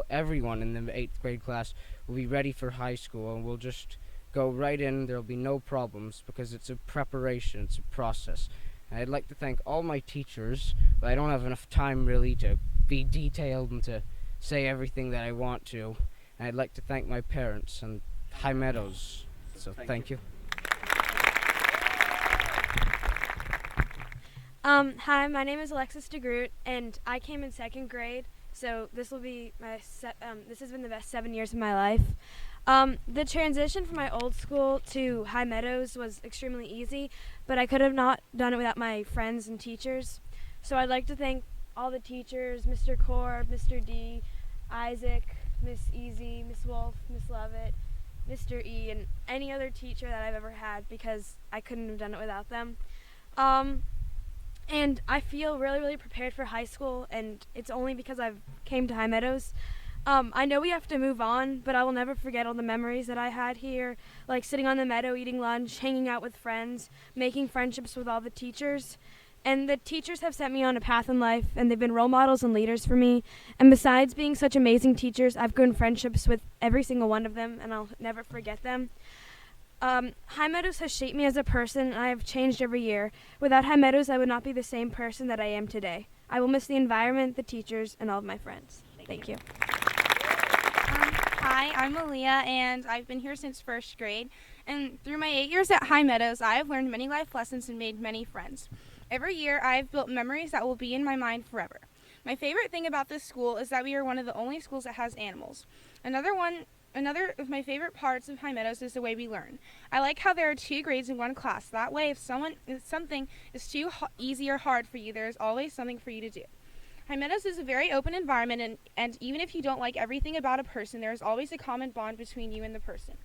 everyone in the 8th grade class will be ready for high school and will just go right in. There'll be no problems because it's a preparation, it's a process. And I'd like to thank all my teachers, but I don't have enough time really to be detailed and to say everything that I want to. And I'd like to thank my parents and High Meadows. So thank you. Hi, my name is Alexis DeGroot, and I came in 2nd grade. So this will be this has been the best 7 years of my life. The transition from my old school to High Meadows was extremely easy, but I could have not done it without my friends and teachers. So I'd like to thank all the teachers, Mr. Korb, Mr. D, Isaac, Miss Easy, Miss Wolf, Miss Lovett, Mr. E, and any other teacher that I've ever had because I couldn't have done it without them. And I feel really, really prepared for high school, and it's only because I've came to High Meadows. I know we have to move on, but I will never forget all the memories that I had here, like sitting on the meadow, eating lunch, hanging out with friends, making friendships with all the teachers. And the teachers have set me on a path in life, and they've been role models and leaders for me. And besides being such amazing teachers, I've grown friendships with every single one of them, and I'll never forget them. High Meadows has shaped me as a person, and I have changed every year. Without High Meadows, I would not be the same person that I am today. I will miss the environment, the teachers, and all of my friends. Thank you. Hi, I'm Aaliyah, and I've been here since 1st grade. And through my 8 years at High Meadows, I have learned many life lessons and made many friends. Every year, I've built memories that will be in my mind forever. My favorite thing about this school is that we are one of the only schools that has animals. Another one Another of my favorite parts of High Meadows is the way we learn. I like how there are 2 grades in one class. That way, if something is too easy or hard for you, there is always something for you to do. High Meadows is a very open environment, and even if you don't like everything about a person, there is always a common bond between you and the person.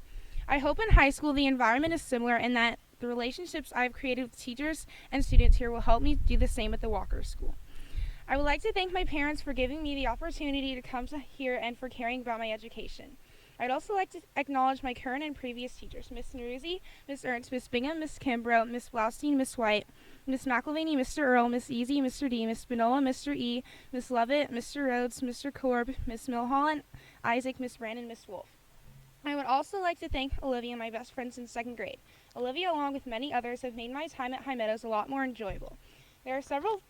I hope in high school the environment is similar and that the relationships I've created with teachers and students here will help me do the same at the Walker School. I would like to thank my parents for giving me the opportunity to come here and for caring about my education. I'd also like to acknowledge my current and previous teachers, Miss Neruzzi, Miss Ernst, Miss Bingham, Miss Kimbrough, Miss Blaustein, Miss White, Miss McElvaney, Mr. Earl, Miss Easy, Mr. D, Miss Spinola, Mr. E, Miss Lovett, Mr. Rhodes, Mr. Korb, Miss Milholland, Isaac, Miss Brandon, Miss Wolf. I would also like to thank Olivia, my best friend since 2nd grade. Olivia, along with many others, have made my time at High Meadows a lot more enjoyable. There are several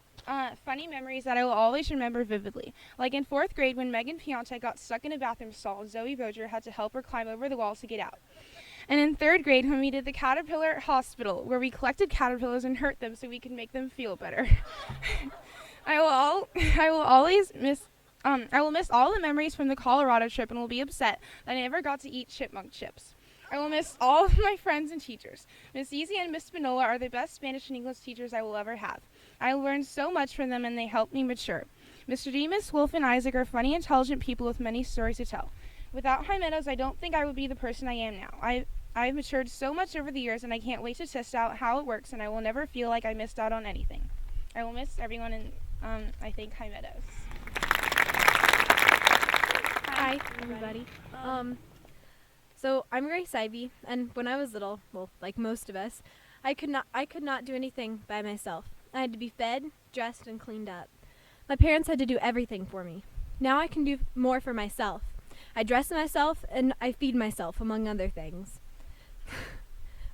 funny memories that I will always remember vividly. Like in 4th grade when Megan Piante got stuck in a bathroom stall and Zoe Boger had to help her climb over the wall to get out. And in 3rd grade when we did the caterpillar hospital where we collected caterpillars and hurt them so we could make them feel better. I will miss all the memories from the Colorado trip and will be upset that I never got to eat chipmunk chips. I will miss all of my friends and teachers. Miss Easy and Miss Spinola are the best Spanish and English teachers I will ever have. I learned so much from them and they helped me mature. Mr. D, Miss Wolf, and Isaac are funny, intelligent people with many stories to tell. Without High Meadows, I don't think I would be the person I am now. I've matured so much over the years and I can't wait to test out how it works and I will never feel like I missed out on anything. I will miss everyone and I thank High Meadows. Hi, everybody. So I'm Grace Ivy, and when I was little, well, like most of us, I could not do anything by myself. I had to be fed, dressed, and cleaned up. My parents had to do everything for me. Now I can do more for myself. I dress myself and I feed myself, among other things.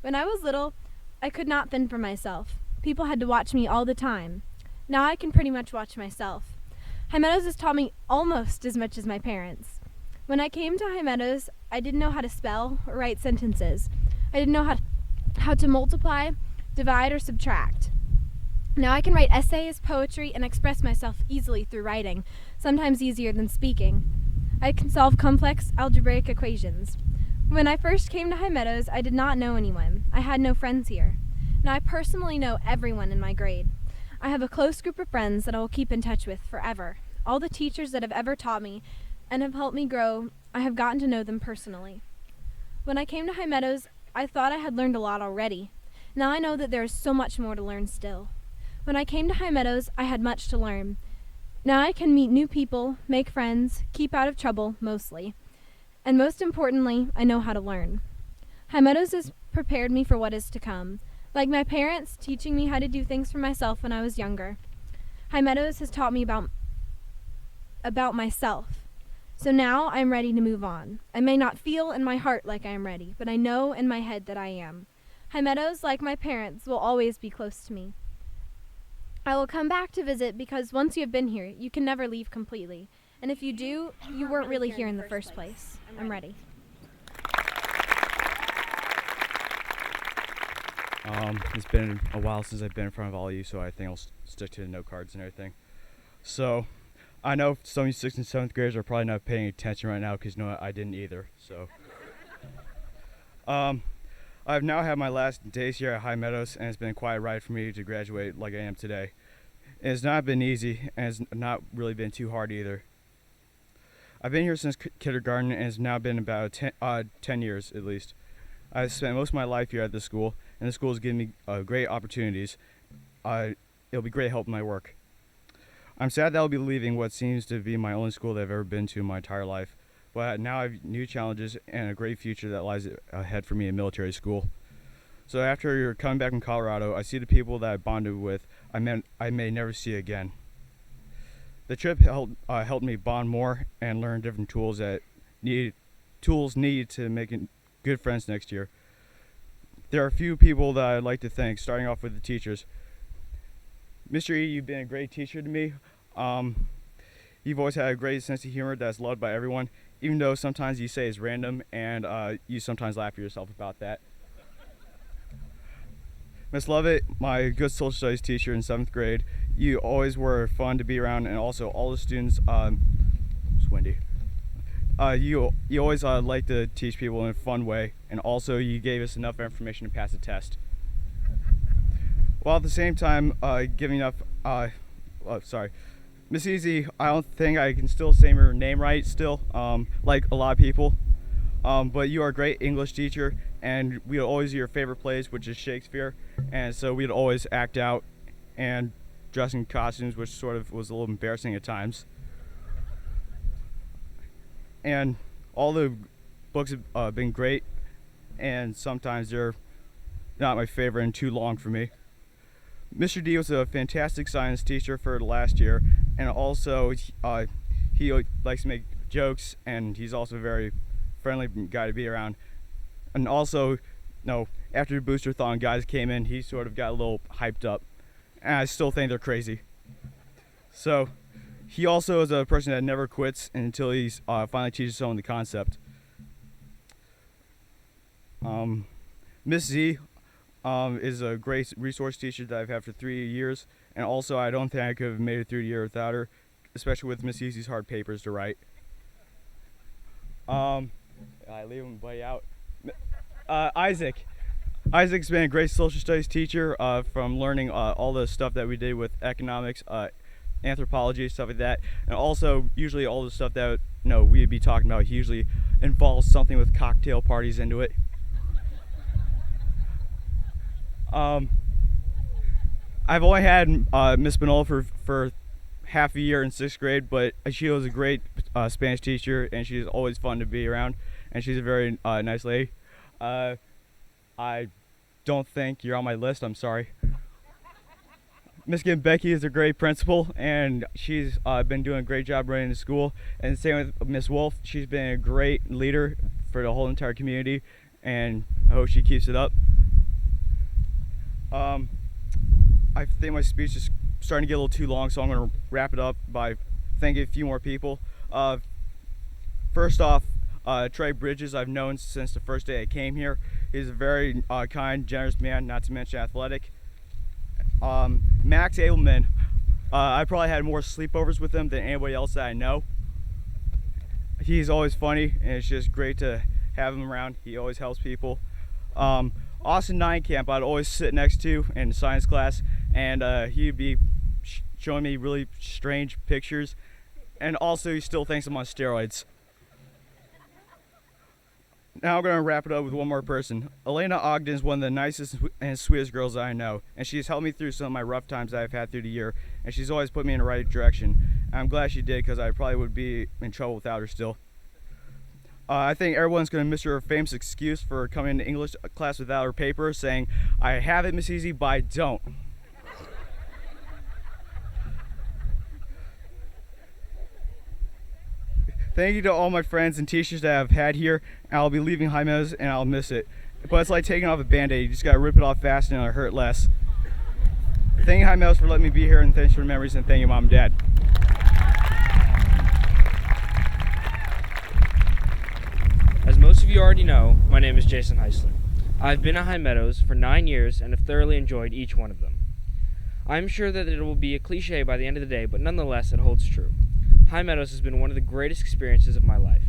When I was little, I could not fend for myself. People had to watch me all the time. Now I can pretty much watch myself. High Meadows has taught me almost as much as my parents. When I came to High Meadows, I didn't know how to spell or write sentences. I didn't know how to multiply, divide, or subtract. Now I can write essays, poetry, and express myself easily through writing, sometimes easier than speaking. I can solve complex algebraic equations. When I first came to High Meadows, I did not know anyone. I had no friends here. Now I personally know everyone in my grade. I have a close group of friends that I will keep in touch with forever. All the teachers that have ever taught me and have helped me grow, I have gotten to know them personally. When I came to High Meadows, I thought I had learned a lot already. Now I know that there is so much more to learn still. When I came to High Meadows, I had much to learn. Now I can meet new people, make friends, keep out of trouble, mostly. And most importantly, I know how to learn. High Meadows has prepared me for what is to come. Like my parents teaching me how to do things for myself when I was younger. High Meadows has taught me about myself. So now I am ready to move on. I may not feel in my heart like I am ready, but I know in my head that I am. High Meadows, like my parents, will always be close to me. I will come back to visit because once you have been here, you can never leave completely. And if you do, you weren't really here in the first place. I'm ready. It's been a while since I've been in front of all of you, so I think I'll stick to the note cards and everything. So, I know some of you 6th and 7th graders are probably not paying attention right now because you know what, I didn't either. So, I've now had my last days here at High Meadows, and it's been quite a ride for me to graduate like I am today. And it's not been easy, and it's not really been too hard either. I've been here since kindergarten, and it's now been about 10 years at least. I've spent most of my life here at this school, and the school has given me great opportunities. It'll be great help in my work. I'm sad that I'll be leaving what seems to be my only school that I've ever been to in my entire life, but now I have new challenges and a great future that lies ahead for me in military school. So after coming back from Colorado, I see the people that I bonded with I may never see again. The trip helped me bond more and learn different tools needed to make good friends next year. There are a few people that I'd like to thank, starting off with the teachers. Mr. E, you've been a great teacher to me. You've always had a great sense of humor that's loved by everyone, even though sometimes you say it's random and you sometimes laugh at yourself about that. Miss Lovett, my good social studies teacher in 7th grade, you always were fun to be around, and also all the students, it's windy. You always like to teach people in a fun way, and also you gave us enough information to pass the test. While at the same time giving up, sorry, Miss Easy, I don't think I can still say her name right still, like a lot of people. But you are a great English teacher, and we always do your favorite plays, which is Shakespeare, and so we'd always act out and dress in costumes, which sort of was a little embarrassing at times. And all the books have been great, and sometimes they're not my favorite and too long for me. Mr. D was a fantastic science teacher for the last year, and also he likes to make jokes, and he's also a very friendly guy to be around. And also, after the booster-thon guys came in, he sort of got a little hyped up, and I still think they're crazy. So he also is a person that never quits until he finally teaches someone the concept. Miss Z is a great resource teacher that I've had for 3 years, and also I don't think I could have made it through the year without her, especially with Miss Easy's hard papers to write. I leave him way out. Isaac's been a great social studies teacher from learning all the stuff that we did with economics, anthropology, stuff like that, and also usually all the stuff that we'd be talking about usually involves something with cocktail parties into it. I've only had Miss Benola for half a year in 6th grade, but she was a great Spanish teacher, and she's always fun to be around, and she's a very nice lady. I don't think you're on my list, I'm sorry. Miss Becky is a great principal, and she's been doing a great job running the school, and same with Miss Wolf. She's been a great leader for the whole entire community, and I hope she keeps it up. I think my speech is starting to get a little too long, so I'm going to wrap it up by thanking a few more people. First off, Trey Bridges, I've known since the first day I came here. He's a very kind, generous man, not to mention athletic. Max Abelman, I probably had more sleepovers with him than anybody else that I know. He's always funny, and it's just great to have him around. He always helps people. Austin Ninekamp, I'd always sit next to in science class, and he'd be showing me really strange pictures, and also he still thinks I'm on steroids. Now I'm going to wrap it up with one more person. Elena Ogden is one of the nicest and sweetest girls I know, and she's helped me through some of my rough times that I've had through the year, and she's always put me in the right direction. And I'm glad she did, because I probably would be in trouble without her still. I think everyone's going to miss her famous excuse for coming to English class without her paper, saying, "I have it, Miss Easy, but I don't." Thank you to all my friends and teachers that I've had here. I'll be leaving High Meadows, and I'll miss it. But it's like taking off a Band-Aid. You just got to rip it off fast, and it'll hurt less. Thank you, High Meadows, for letting me be here, and thanks for the memories, and thank you, Mom and Dad. As most of you already know, my name is Jason Heisler. I've been at High Meadows for 9 years and have thoroughly enjoyed each one of them. I'm sure that it will be a cliche by the end of the day, but nonetheless it holds true. High Meadows has been one of the greatest experiences of my life.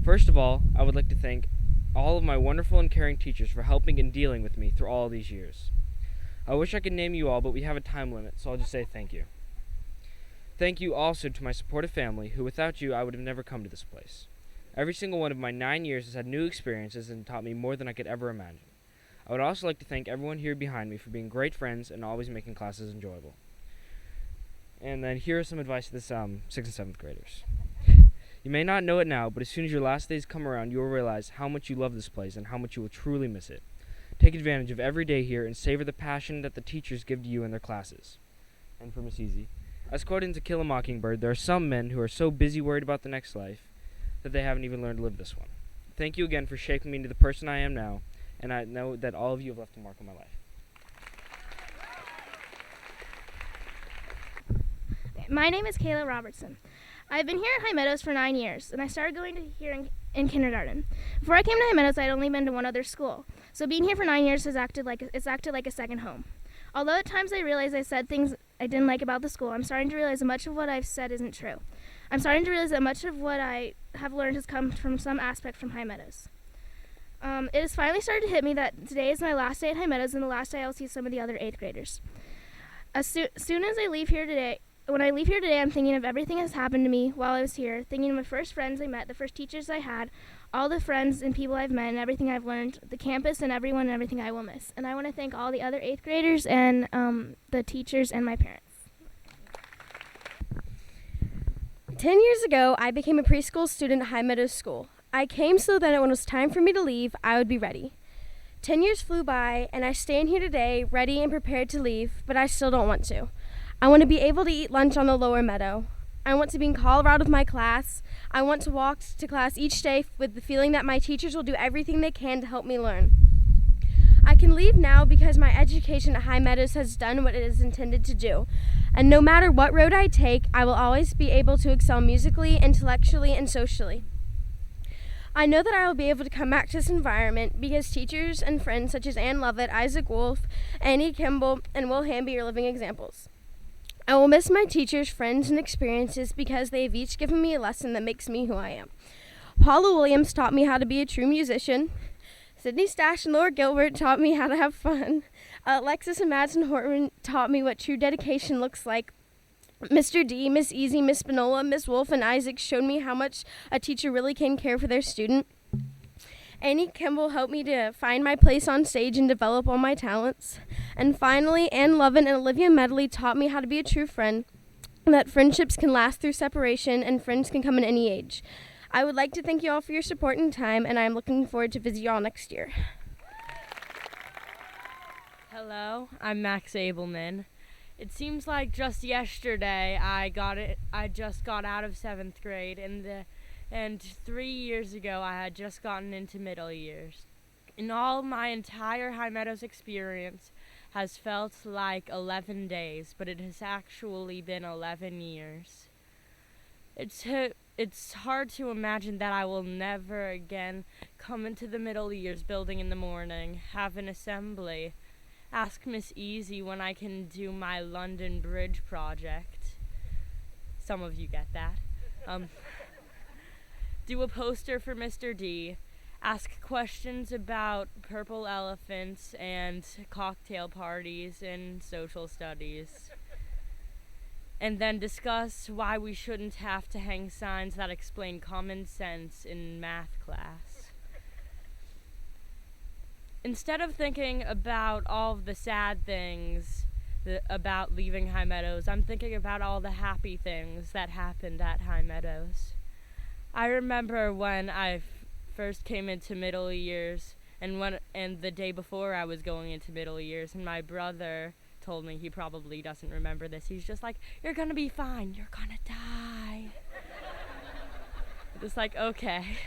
First of all, I would like to thank all of my wonderful and caring teachers for helping and dealing with me through all these years. I wish I could name you all, but we have a time limit, so I'll just say thank you. Thank you also to my supportive family, who without you I would have never come to this place. Every single one of my 9 years has had new experiences and taught me more than I could ever imagine. I would also like to thank everyone here behind me for being great friends and always making classes enjoyable. And then here is some advice to the 6th and 7th graders. You may not know it now, but as soon as your last days come around, you will realize how much you love this place and how much you will truly miss it. Take advantage of every day here and savor the passion that the teachers give to you in their classes. And for Miss Easy, as quoted in To Kill a Mockingbird, there are some men who are so busy worried about the next life that they haven't even learned to live this one. Thank you again for shaping me into the person I am now, and I know that all of you have left a mark on my life. My name is Kayla Robertson. I've been here at High Meadows for 9 years, and I started going to here in kindergarten. Before I came to High Meadows, I'd only been to one other school, so being here for 9 years has acted like a second home. Although at times I realize I said things I didn't like about the school, I'm starting to realize much of what I've said isn't true. I'm starting to realize that much of what I have learned has come from some aspect from High Meadows. It has finally started to hit me that today is my last day at High Meadows and the last day I'll see some of the other 8th graders. As soon as I leave here today, when I leave here today, I'm thinking of everything that's happened to me while I was here, thinking of my first friends I met, the first teachers I had, all the friends and people I've met and everything I've learned, the campus and everyone and everything I will miss. And I want to thank all the other 8th graders and the teachers and my parents. 10 years ago, I became a preschool student at High Meadows School. I came so that when it was time for me to leave, I would be ready. 10 years flew by, and I stand here today, ready and prepared to leave, but I still don't want to. I want to be able to eat lunch on the lower meadow. I want to be in Colorado with my class. I want to walk to class each day with the feeling that my teachers will do everything they can to help me learn. I can leave now because my education at High Meadows has done what it is intended to do. And no matter what road I take, I will always be able to excel musically, intellectually, and socially. I know that I will be able to come back to this environment because teachers and friends such as Ann Lovett, Isaac Wolf, Annie Kimball, and Will Hamby are living examples. I will miss my teachers, friends, and experiences because they have each given me a lesson that makes me who I am. Paula Williams taught me how to be a true musician. Sydney Stash and Laura Gilbert taught me how to have fun. Alexis and Madison Hortman taught me what true dedication looks like. Mr. D, Miss Easy, Miss Spinola, Miss Wolf, and Isaac showed me how much a teacher really can care for their student. Annie Kimball helped me to find my place on stage and develop all my talents. And finally, Ann Lovin and Olivia Medley taught me how to be a true friend, that friendships can last through separation and friends can come in any age. I would like to thank you all for your support and time, and I'm looking forward to visit you all next year. Hello, I'm Max Abelman. It seems like just yesterday I just got out of 7th grade, and 3 years ago I had just gotten into middle years. In all, my entire High Meadows experience has felt like 11 days, but it has actually been 11 years. It's hard to imagine that I will never again come into the middle years building in the morning, have an assembly, ask Miss Easy when I can do my London Bridge project. Some of you get that. Do a poster for Mr. D. Ask questions about purple elephants and cocktail parties in social studies. And then discuss why we shouldn't have to hang signs that explain common sense in math class. Instead of thinking about all of the sad things about leaving High Meadows, I'm thinking about all the happy things that happened at High Meadows. I remember when I first came into middle years, and the day before I was going into middle years, and my brother told me, he probably doesn't remember this, he's just like, "You're gonna be fine, you're gonna die." Just like, okay.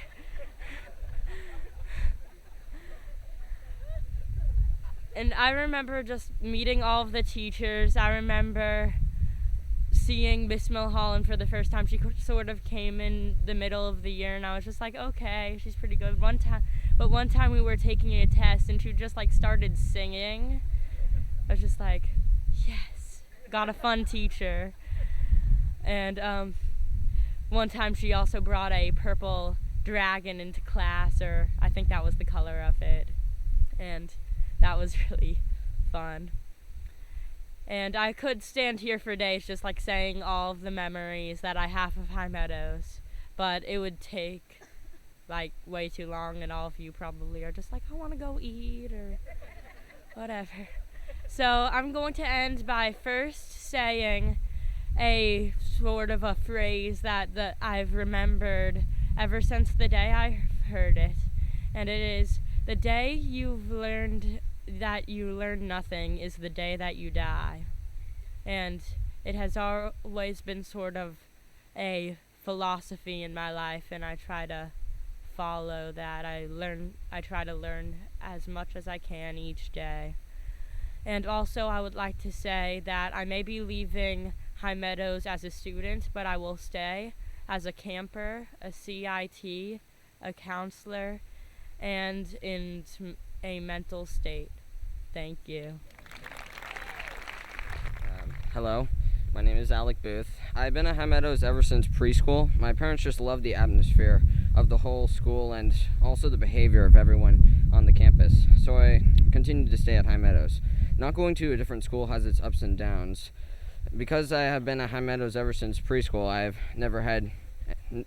And I remember just meeting all of the teachers. I remember seeing Miss Milholland for the first time. She sort of came in the middle of the year, and I was just like, okay, she's pretty good. One time we were taking a test, and she just like started singing. I was just like, yes, got a fun teacher. And one time she also brought a purple dragon into class, or I think that was the color of it. And that was really fun. And I could stand here for days just like saying all of the memories that I have of High Meadows, but it would take like way too long, and all of you probably are just like, I want to go eat or whatever. So I'm going to end by first saying a sort of a phrase that I've remembered ever since the day I heard it, and it is, the day you've learned that you learn nothing is the day that you die. And it has always been sort of a philosophy in my life, and I try to follow that. I try to learn as much as I can each day. And also I would like to say that I may be leaving High Meadows as a student, but I will stay as a camper, a CIT, a counselor, and in a mental state. Thank you. Hello, My name is Alec Booth. I've been at High Meadows ever since preschool. My parents just love the atmosphere of the whole school and also the behavior of everyone on the campus. So I continued to stay at High Meadows. Not going to a different school has its ups and downs. Because I have been at High Meadows ever since preschool, I've never had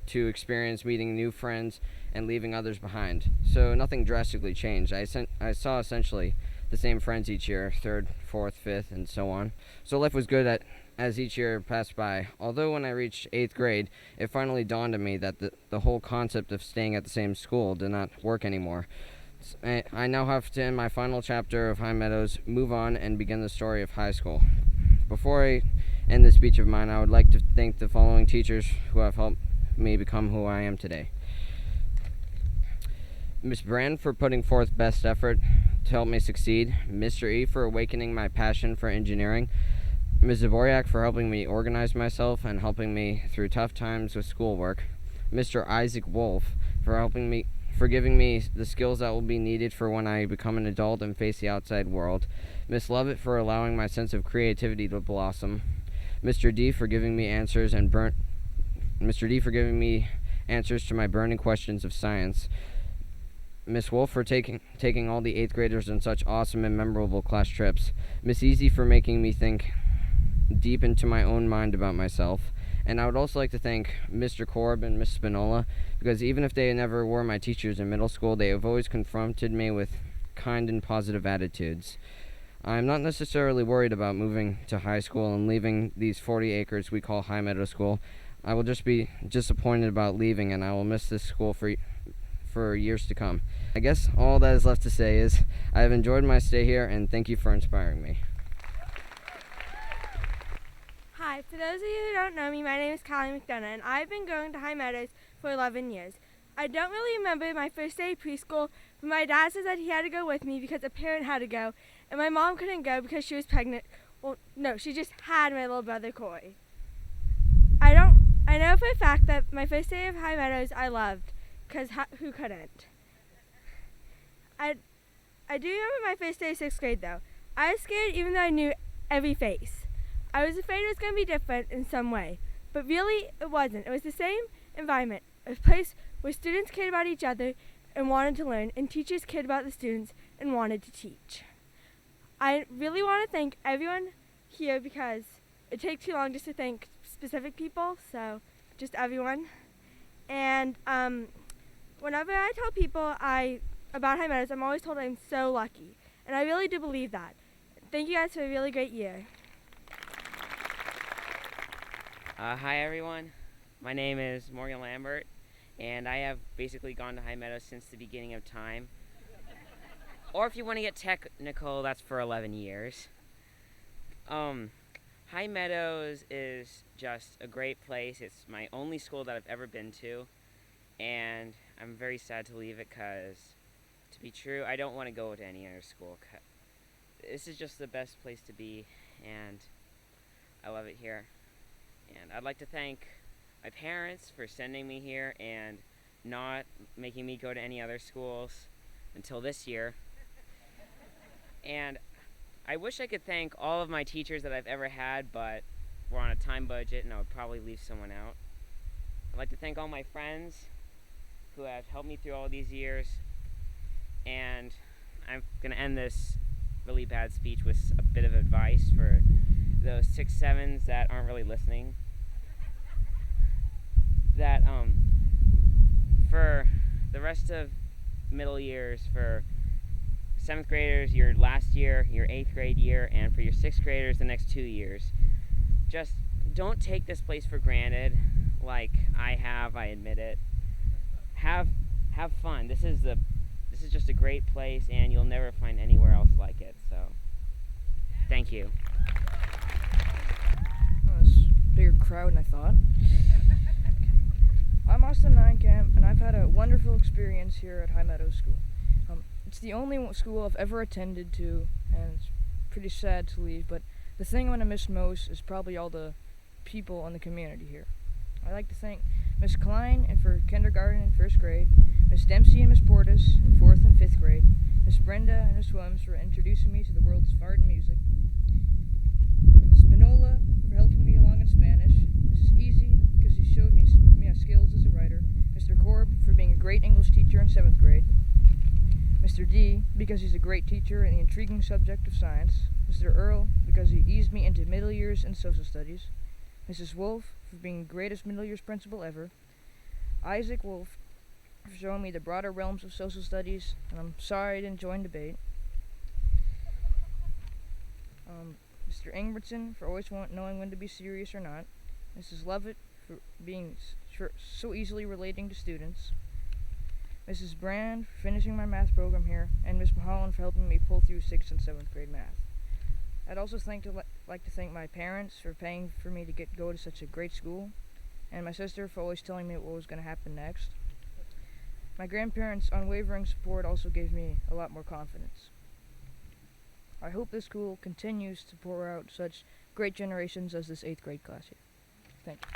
to experience meeting new friends and leaving others behind. So nothing drastically changed. I saw essentially the same friends each year, 3rd, 4th, 5th, and so on. So life was good as each year passed by. Although when I reached 8th grade, it finally dawned on me that the whole concept of staying at the same school did not work anymore. I now have to, in my final chapter of High Meadows, move on and begin the story of high school. Before I end this speech of mine, I would like to thank the following teachers who have helped me become who I am today. Miss Brand for putting forth best effort to help me succeed. Mr. E for awakening my passion for engineering. Ms. Zaboriak for helping me organize myself and helping me through tough times with schoolwork. Mr. Isaac Wolf for giving me the skills that will be needed for when I become an adult and face the outside world. Miss Lovett for allowing my sense of creativity to blossom. Mr. D for giving me answers to my burning questions of science. Miss Wolf for taking all the 8th graders on such awesome and memorable class trips. Miss Easy for making me think deep into my own mind about myself. And I would also like to thank Mr. Korb and Miss Spinola, because even if they never were my teachers in middle school, they have always confronted me with kind and positive attitudes. I'm not necessarily worried about moving to high school and leaving these 40 acres we call High Meadow School. I will just be disappointed about leaving, and I will miss this school for years to come. I guess all that is left to say is I have enjoyed my stay here, and thank you for inspiring me. Hi, for those of you who don't know me, my name is Callie McDonough, and I've been going to High Meadows for 11 years. I don't really remember my first day of preschool, but my dad says that he had to go with me because a parent had to go, and my mom couldn't go because she was pregnant. Well, no, she just had my little brother Corey. I know for a fact that my first day of High Meadows I loved, because who couldn't? I do remember my first day of 6th grade though. I was scared even though I knew every face. I was afraid it was going to be different in some way, but really it wasn't. It was the same environment, a place where students cared about each other and wanted to learn, and teachers cared about the students and wanted to teach. I really want to thank everyone here because it takes too long just to thank specific people, so just everyone. And whenever I tell people about High Meadows, I'm always told I'm so lucky, and I really do believe that. Thank you guys for a really great year. Hi everyone, my name is Morgan Lambert, and I have basically gone to High Meadows since the beginning of time. Or if you want to get technical, that's for 11 years. High Meadows is just a great place. It's my only school that I've ever been to, and I'm very sad to leave it because, to be true, I don't want to go to any other school. This is just the best place to be, and I love it here. And I'd like to thank my parents for sending me here and not making me go to any other schools until this year. And I wish I could thank all of my teachers that I've ever had, but we're on a time budget and I would probably leave someone out. I'd like to thank all my friends who have helped me through all these years. And I'm going to end this really bad speech with a bit of advice for those 6-7s that aren't really listening. That for the rest of middle years, for 7th graders, your last year, your 8th grade year, and for your 6th graders, the next 2 years, just don't take this place for granted like I have, I admit it. Have fun. This is just a great place, and you'll never find anywhere else like it. So, thank you. It's a bigger crowd than I thought. I'm Austin Ninekamp, and I've had a wonderful experience here at High Meadows School. It's the only school I've ever attended to, and it's pretty sad to leave, but the thing I'm going to miss most is probably all the people in the community here. I'd like to thank Miss Klein for kindergarten and 1st grade, Miss Dempsey and Miss Portis in 4th and 5th grade, Miss Brenda and Miss Williams for introducing me to the world's art and music, Miss Spinola for helping me along in Spanish. Mrs. Easy, because she showed me skills as a writer. Mr. Korb, for being a great English teacher in 7th grade. Mr. D, because he's a great teacher in the intriguing subject of science. Mr. Earl, because he eased me into middle years and social studies. Mrs. Wolf, for being the greatest middle years principal ever. Isaac Wolf, for showing me the broader realms of social studies, and I'm sorry I didn't join debate. Mr. Ingbertson, for always knowing when to be serious or not. Mrs. Lovett, for being so easily relating to students. Mrs. Brand, for finishing my math program here, and Miss Mulholland for helping me pull through 6th and 7th grade math. I'd also like to thank my parents for paying for me to go to such a great school, and my sister for always telling me what was going to happen next. My grandparents' unwavering support also gave me a lot more confidence. I hope this school continues to pour out such great generations as this 8th grade class here. Thank you.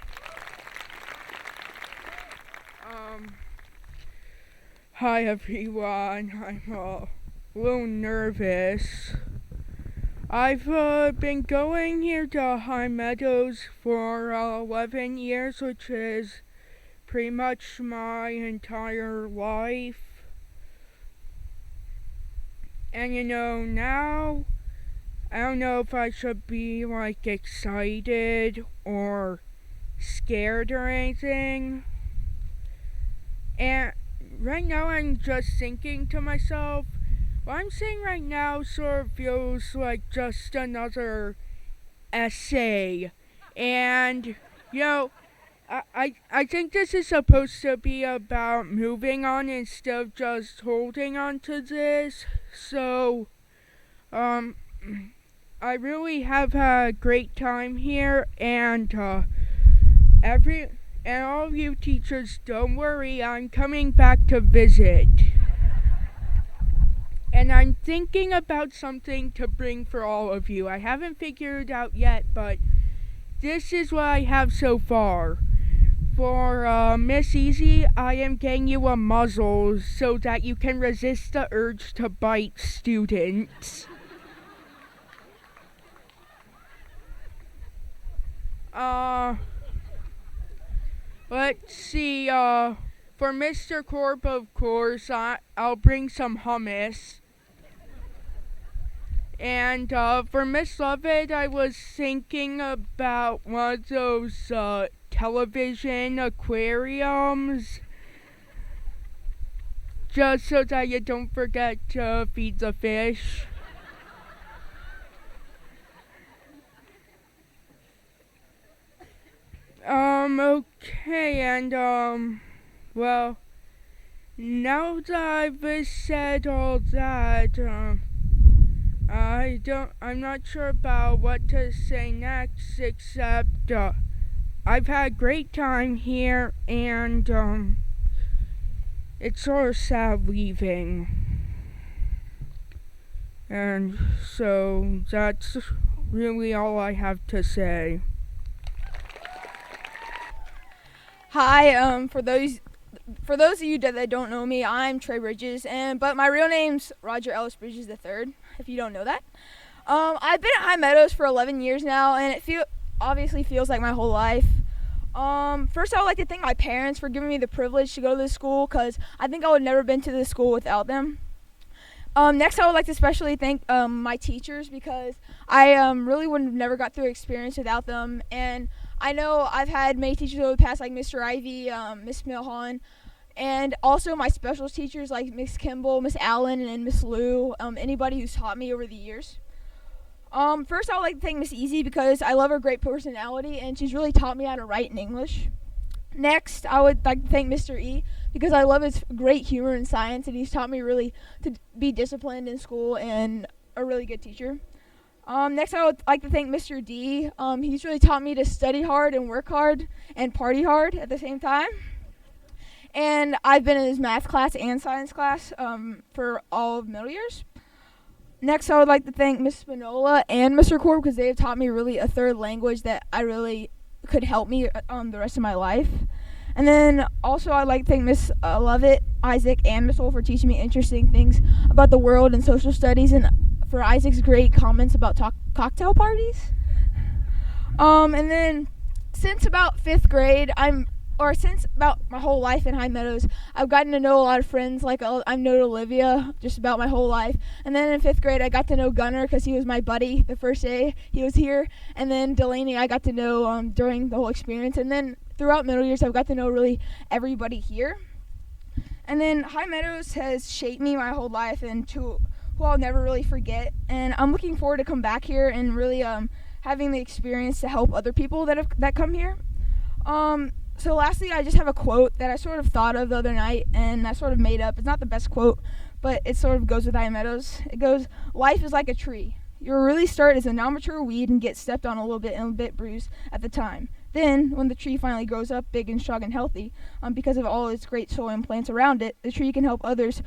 Hi everyone, I'm a little nervous. I've been going here to High Meadows for 11 years, which is pretty much my entire life. And now, I don't know if I should be excited or scared or anything. And right now I'm just thinking to myself, what I'm saying right now sort of feels like just another essay. And, I think this is supposed to be about moving on instead of just holding on to this. So, I really have had a great time here, and all of you teachers, don't worry, I'm coming back to visit. And I'm thinking about something to bring for all of you. I haven't figured it out yet, but this is what I have so far. For Miss Easy, I am getting you a muzzle so that you can resist the urge to bite students. Let's see, for Mr. Corp, of course, I'll bring some hummus. And for Miss Lovett, I was thinking about one of those television aquariums, just so that you don't forget to feed the fish. Okay, and well, now that I've said all that, I'm not sure about what to say next, except, I've had a great time here, and, it's sort of sad leaving. And so, that's really all I have to say. Hi, for those of you that don't know me, I'm Trey Bridges, but my real name's Roger Ellis Bridges III, if you don't know that. I've been at High Meadows for 11 years now, and it obviously feels like my whole life. First, I would like to thank my parents for giving me the privilege to go to this school, because I think I would have never been to this school without them. Next, I would like to especially thank my teachers, because I really would have never got through experience without them. And I know I've had many teachers over the past, like Mr. Ivy, Miss Milholland, and also my special teachers like Miss Kimball, Miss Allen, and Miss Lou, anybody who's taught me over the years. First, I would like to thank Miss Easy, because I love her great personality, and she's really taught me how to write in English. Next, I would like to thank Mr. E, because I love his great humor in science, and he's taught me really to be disciplined in school and a really good teacher. Next, I would like to thank Mr. D. He's really taught me to study hard and work hard and party hard at the same time. And I've been in his math class and science class for all of middle years. Next, I would like to thank Miss Spinola and Mr. Corb, because they have taught me really a third language that I really could help me the rest of my life. And then also I'd like to thank Miss Lovett, Isaac, and Miss Wolf for teaching me interesting things about the world and social studies, and for Isaac's great comments about cocktail parties. And then since about 5th grade, since about my whole life in High Meadows, I've gotten to know a lot of friends. Like I've known Olivia just about my whole life. And then in 5th grade, I got to know Gunnar because he was my buddy the first day he was here. And then Delaney, I got to know during the whole experience. And then throughout middle years, I've got to know really everybody here. And then High Meadows has shaped me my whole life into who I'll never really forget. And I'm looking forward to come back here and really having the experience to help other people that come here. So lastly, I just have a quote that I sort of thought of the other night, and I sort of made up. It's not the best quote, but it sort of goes with High Meadows. It goes, "Life is like a tree. You'll really start as a non-mature weed and get stepped on a little bit and a bit bruised at the time. Then, when the tree finally grows up big and strong and healthy, because of all its great soil and plants around it, the tree can help others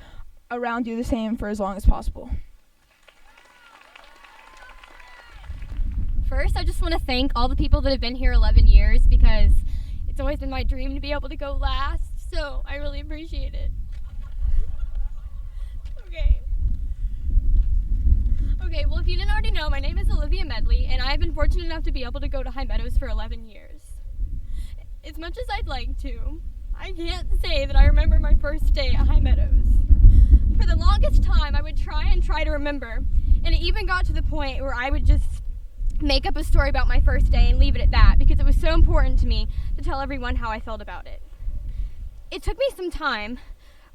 around do the same for as long as possible." First, I just want to thank all the people that have been here 11 years because it's always been my dream to be able to go last, so I really appreciate it. Okay, well, if you didn't already know, my name is Olivia Medley, and I've been fortunate enough to be able to go to High Meadows for 11 years. As much as I'd like to, I can't say that I remember my first day at High Meadows. For the longest time, I would try to remember, and it even got to the point where I would just make up a story about my first day and leave it at that because it was so important to me to tell everyone how I felt about it. It took me some time,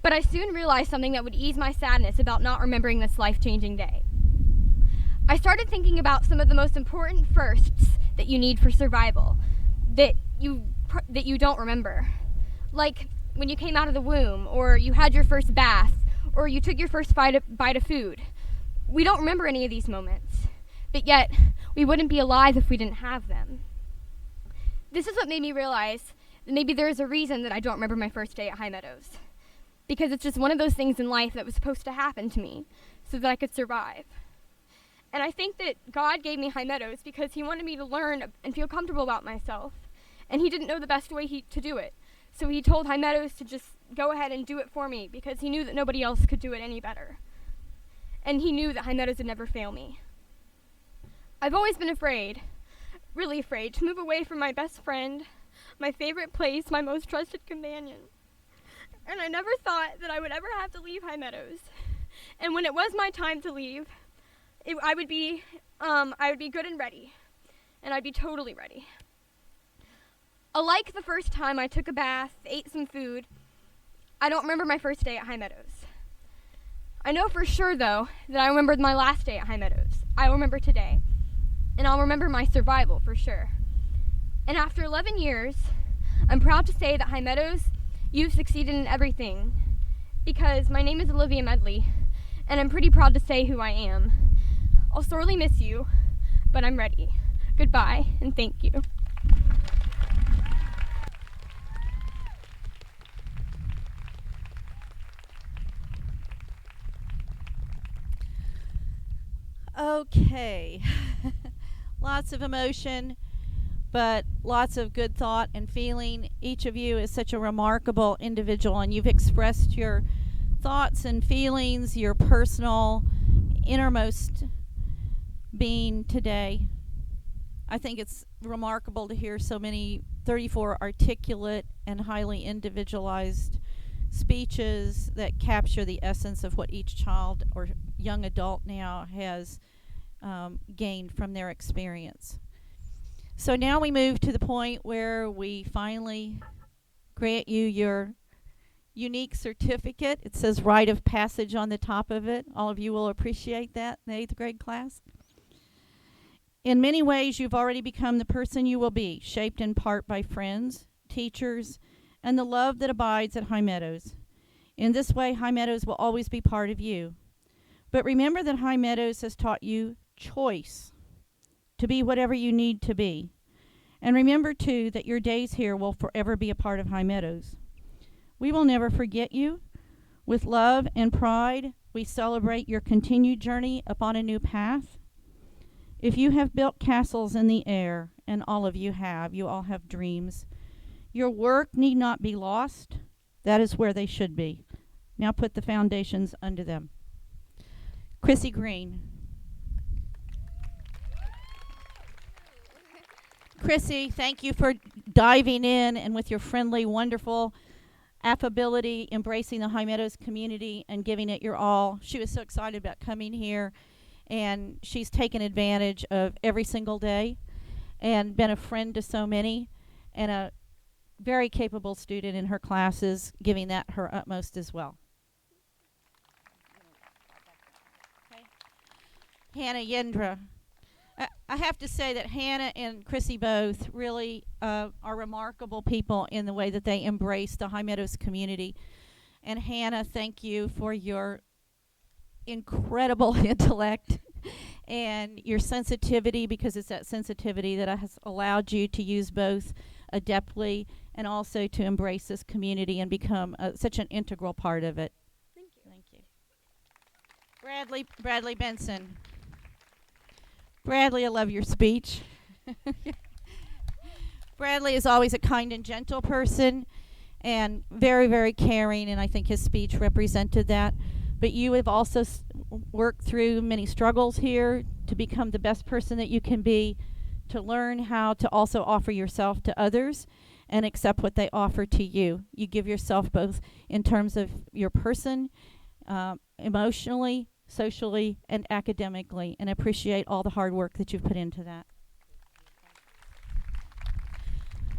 but I soon realized something that would ease my sadness about not remembering this life-changing day. I started thinking about some of the most important firsts that you need for survival that you don't remember. Like when you came out of the womb, or you had your first bath, or you took your first bite of food. We don't remember any of these moments, but yet we wouldn't be alive if we didn't have them. This is what made me realize that maybe there is a reason that I don't remember my first day at High Meadows, because it's just one of those things in life that was supposed to happen to me so that I could survive. And I think that God gave me High Meadows because he wanted me to learn and feel comfortable about myself, and he didn't know the best way to do it. So he told High Meadows to just go ahead and do it for me because he knew that nobody else could do it any better. And he knew that High Meadows would never fail me. I've always been afraid, really afraid, to move away from my best friend, my favorite place, my most trusted companion. And I never thought that I would ever have to leave High Meadows. And when it was my time to leave, I would be good and ready. And I'd be totally ready. Alike the first time I took a bath, ate some food, I don't remember my first day at High Meadows. I know for sure, though, that I remembered my last day at High Meadows. I'll remember today. And I'll remember my survival for sure. And after 11 years, I'm proud to say that High Meadows, you've succeeded in everything. Because my name is Olivia Medley, and I'm pretty proud to say who I am. I'll sorely miss you, but I'm ready. Goodbye, and thank you. Okay. Lots of emotion, but lots of good thought and feeling. Each of you is such a remarkable individual, and you've expressed your thoughts and feelings, your personal innermost being today. I think it's remarkable to hear so many 34 articulate and highly individualized speeches that capture the essence of what each child or young adult now has gained from their experience. So now we move to the point where we finally grant you your unique certificate. It says rite of passage on the top of it. All of you will appreciate that in the 8th grade class. In many ways, you've already become the person you will be, shaped in part by friends, teachers, and the love that abides at High Meadows. In this way, High Meadows will always be part of you. But remember that High Meadows has taught you choice, to be whatever you need to be. And remember, too, that your days here will forever be a part of High Meadows. We will never forget you. With love and pride, we celebrate your continued journey upon a new path. If you have built castles in the air, and all of you have, you all have dreams, your work need not be lost. That is where they should be. Now put the foundations under them. Chrissy Green. Chrissy, thank you for diving in and with your friendly, wonderful affability, embracing the High Meadows community and giving it your all. She was so excited about coming here, and she's taken advantage of every single day and been a friend to so many, and a very capable student in her classes, giving that her utmost as well. Hannah Yendra. I have to say that Hannah and Chrissy both really are remarkable people in the way that they embrace the High Meadows community. And Hannah, thank you for your incredible intellect and your sensitivity, because it's that sensitivity that has allowed you to use both adeptly and also to embrace this community and become such an integral part of it. Thank you. Thank you. Bradley Benson. Bradley, I love your speech. Bradley is always a kind and gentle person and very, very caring, and I think his speech represented that. But you have also worked through many struggles here to become the best person that you can be, to learn how to also offer yourself to others and accept what they offer to you. You give yourself both in terms of your person, emotionally, socially, and academically, and appreciate all the hard work that you've put into that.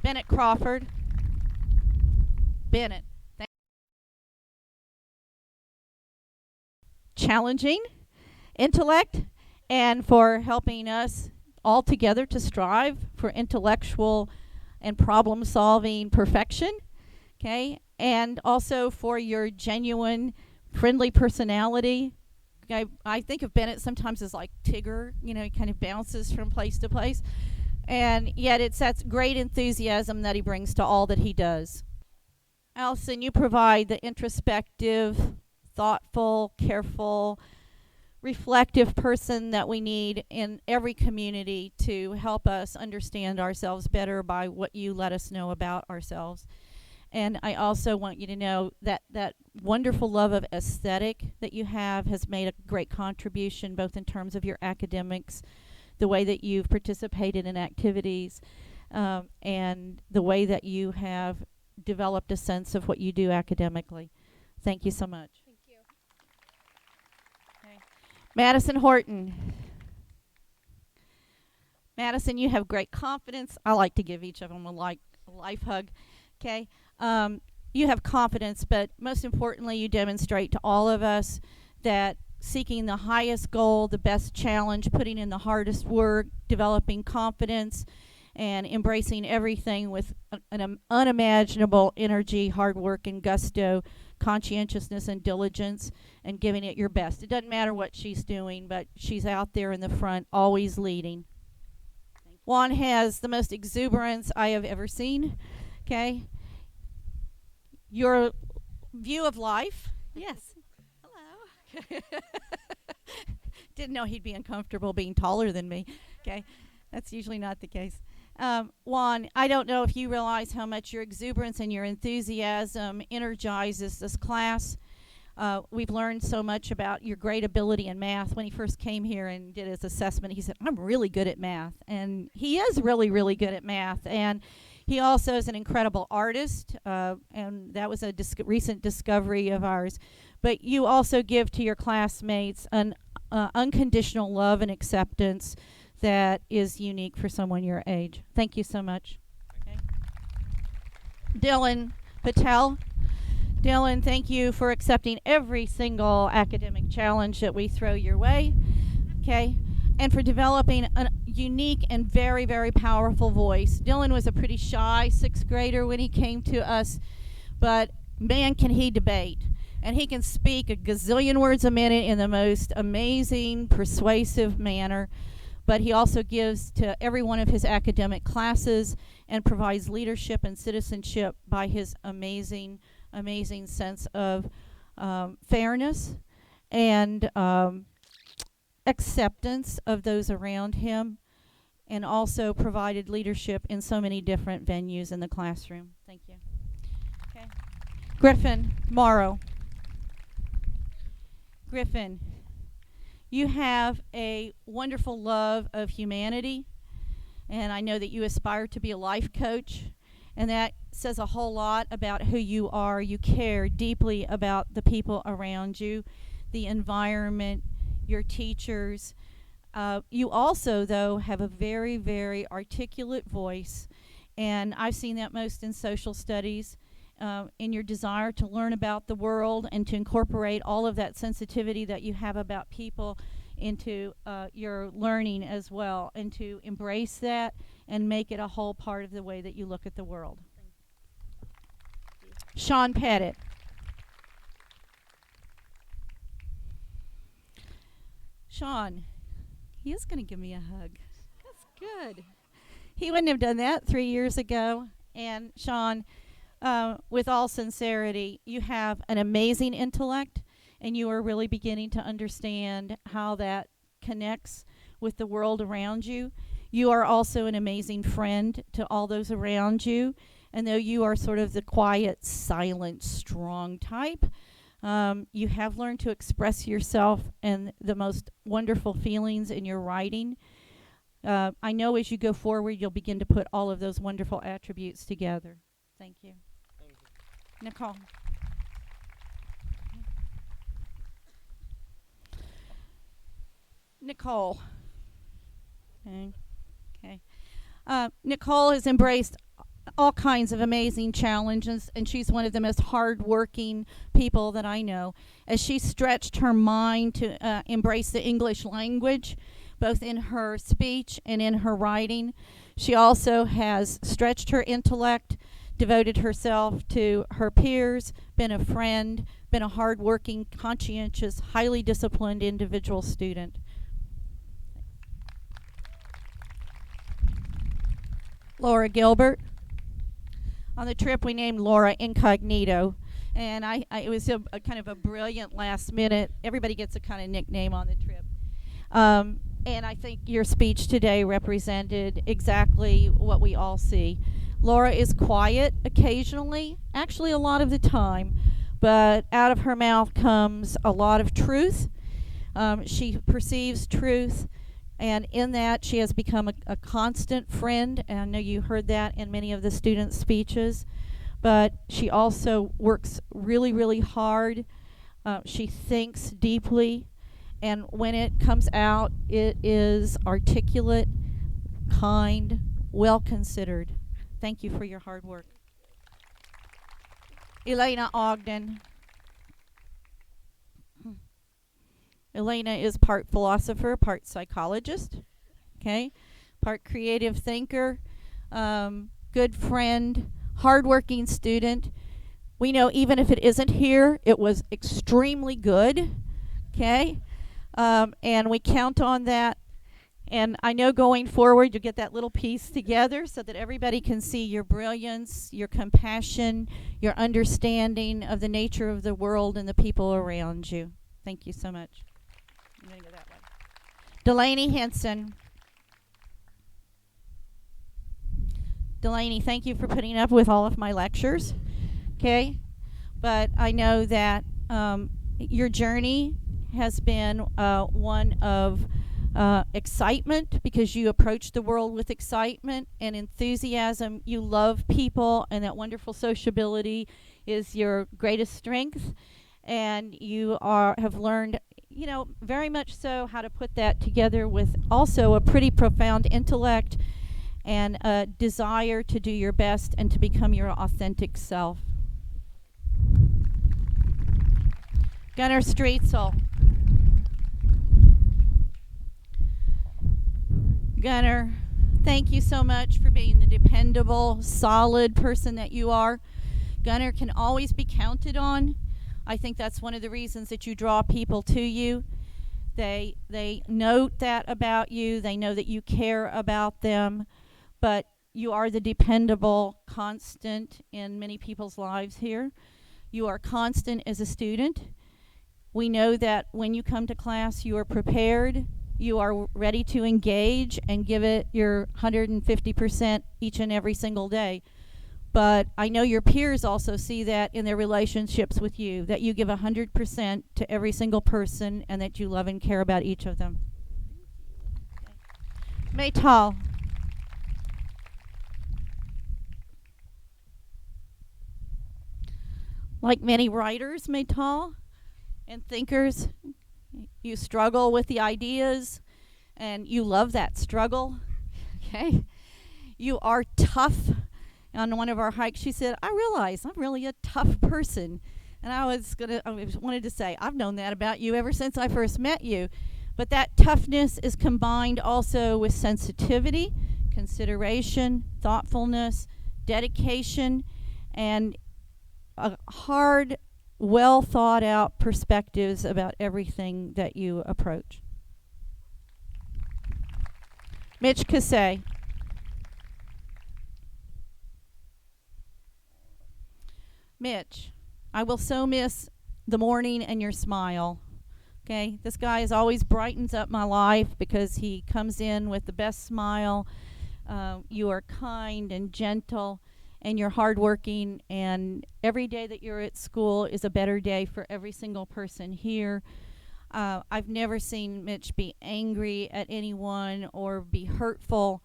Bennett Crawford. Bennett. Challenging intellect, and for helping us all together to strive for intellectual and problem-solving perfection, okay? And also for your genuine, friendly personality. I think of Bennett sometimes as like Tigger, you know, he kind of bounces from place to place. And yet it's that great enthusiasm that he brings to all that he does. Allison, you provide the introspective, thoughtful, careful, reflective person that we need in every community to help us understand ourselves better by what you let us know about ourselves. And I also want you to know that that wonderful love of aesthetic that you have has made a great contribution, both in terms of your academics, the way that you've participated in activities, and the way that you have developed a sense of what you do academically. Thank you so much. Thank you. Okay. Madison Horton. Madison, you have great confidence. I like to give each of them a life hug. Okay. You have confidence, but most importantly, you demonstrate to all of us that seeking the highest goal, the best challenge, putting in the hardest work, developing confidence, and embracing everything with an unimaginable energy, hard work, and gusto, conscientiousness, and diligence, and giving it your best. It doesn't matter what she's doing, but she's out there in the front, always leading. Juan has the most exuberance I have ever seen. Okay. Your view of life. Yes. Hello. Didn't know he'd be uncomfortable being taller than me. Okay. That's usually not the case. Juan, I don't know if you realize how much your exuberance and your enthusiasm energizes this class. We've learned so much about your great ability in math. When he first came here and did his assessment, he said, I'm really good at math. And he is really, really good at math. And he also is an incredible artist, and that was a recent discovery of ours. But you also give to your classmates an unconditional love and acceptance that is unique for someone your age. Thank you so much. Okay. Dylan Patel. Dylan, thank you for accepting every single academic challenge that we throw your way. Okay. And for developing a unique and very, very powerful voice. Dylan was a pretty shy 6th grader when he came to us, but man, can he debate. And he can speak a gazillion words a minute in the most amazing, persuasive manner. But he also gives to every one of his academic classes and provides leadership and citizenship by his amazing, amazing sense of fairness and acceptance of those around him, and also provided leadership in so many different venues in the classroom. Thank you. Okay. Griffin Morrow. Griffin, you have a wonderful love of humanity and I know that you aspire to be a life coach, and that says a whole lot about who you are. You care deeply about the people around you, the environment, your teachers. You also, though, have a very, very articulate voice, and I've seen that most in social studies, in your desire to learn about the world and to incorporate all of that sensitivity that you have about people into your learning as well, and to embrace that and make it a whole part of the way that you look at the world. Sean Pettit. Sean, he is going to give me a hug. That's good. He wouldn't have done that 3 years ago. And Sean, with all sincerity, you have an amazing intellect, and you are really beginning to understand how that connects with the world around you. You are also an amazing friend to all those around you. And though you are sort of the quiet, silent, strong type, you have learned to express yourself and the most wonderful feelings in your writing. I know as you go forward, you'll begin to put all of those wonderful attributes together. Thank you. Thank you. Nicole. Nicole. Okay. Nicole has embraced all kinds of amazing challenges, and she's one of the most hardworking people that I know. As she stretched her mind to embrace the English language, both in her speech and in her writing, she also has stretched her intellect, devoted herself to her peers, been a friend, been a hardworking, conscientious, highly disciplined individual student. Laura Gilbert. On the trip, we named Laura Incognito, and it was a kind of a brilliant last minute. Everybody gets a kind of nickname on the trip. And I think your speech today represented exactly what we all see. Laura is quiet occasionally, actually a lot of the time, but out of her mouth comes a lot of truth. She perceives truth, and in that she has become a constant friend, and I know you heard that in many of the students' speeches. But she also works really, really hard. She thinks deeply, and when it comes out, it is articulate, kind, well considered. Thank you for your hard work. Elena Ogden. Elena is part philosopher, part psychologist, okay, part creative thinker, good friend, hardworking student. We know even if it isn't here, it was extremely good, okay, and we count on that. And I know going forward, you'll get that little piece together so that everybody can see your brilliance, your compassion, your understanding of the nature of the world and the people around you. Thank you so much. I'm going to go that way. Delaney Henson. Delaney, thank you for putting up with all of my lectures. Okay? But I know that your journey has been one of excitement, because you approach the world with excitement and enthusiasm. You love people, and that wonderful sociability is your greatest strength. And you have learned, very much so, how to put that together with also a pretty profound intellect and a desire to do your best and to become your authentic self. Gunnar Streetzel. Gunnar, thank you so much for being the dependable, solid person that you are. Gunnar can always be counted on. I think that's one of the reasons that you draw people to you. They note that about you. They know that you care about them. But you are the dependable constant in many people's lives here. You are constant as a student. We know that when you come to class, you are prepared. You are ready to engage and give it your 150% each and every single day. But I know your peers also see that in their relationships with you, that you give 100% to every single person and that you love and care about each of them. Okay. Maytal. Like many writers, Maytal, and thinkers, you struggle with the ideas, and you love that struggle. Okay? You are tough. On one of our hikes, she said, I realize I'm really a tough person. And I wanted to say, I've known that about you ever since I first met you. But that toughness is combined also with sensitivity, consideration, thoughtfulness, dedication, and a hard, well thought out perspectives about everything that you approach. Mitch Cassay. Mitch, I will so miss the morning and your smile. Okay, this guy always brightens up my life because he comes in with the best smile. You are kind and gentle, and you're hardworking, and every day that you're at school is a better day for every single person here. I've never seen Mitch be angry at anyone or be hurtful.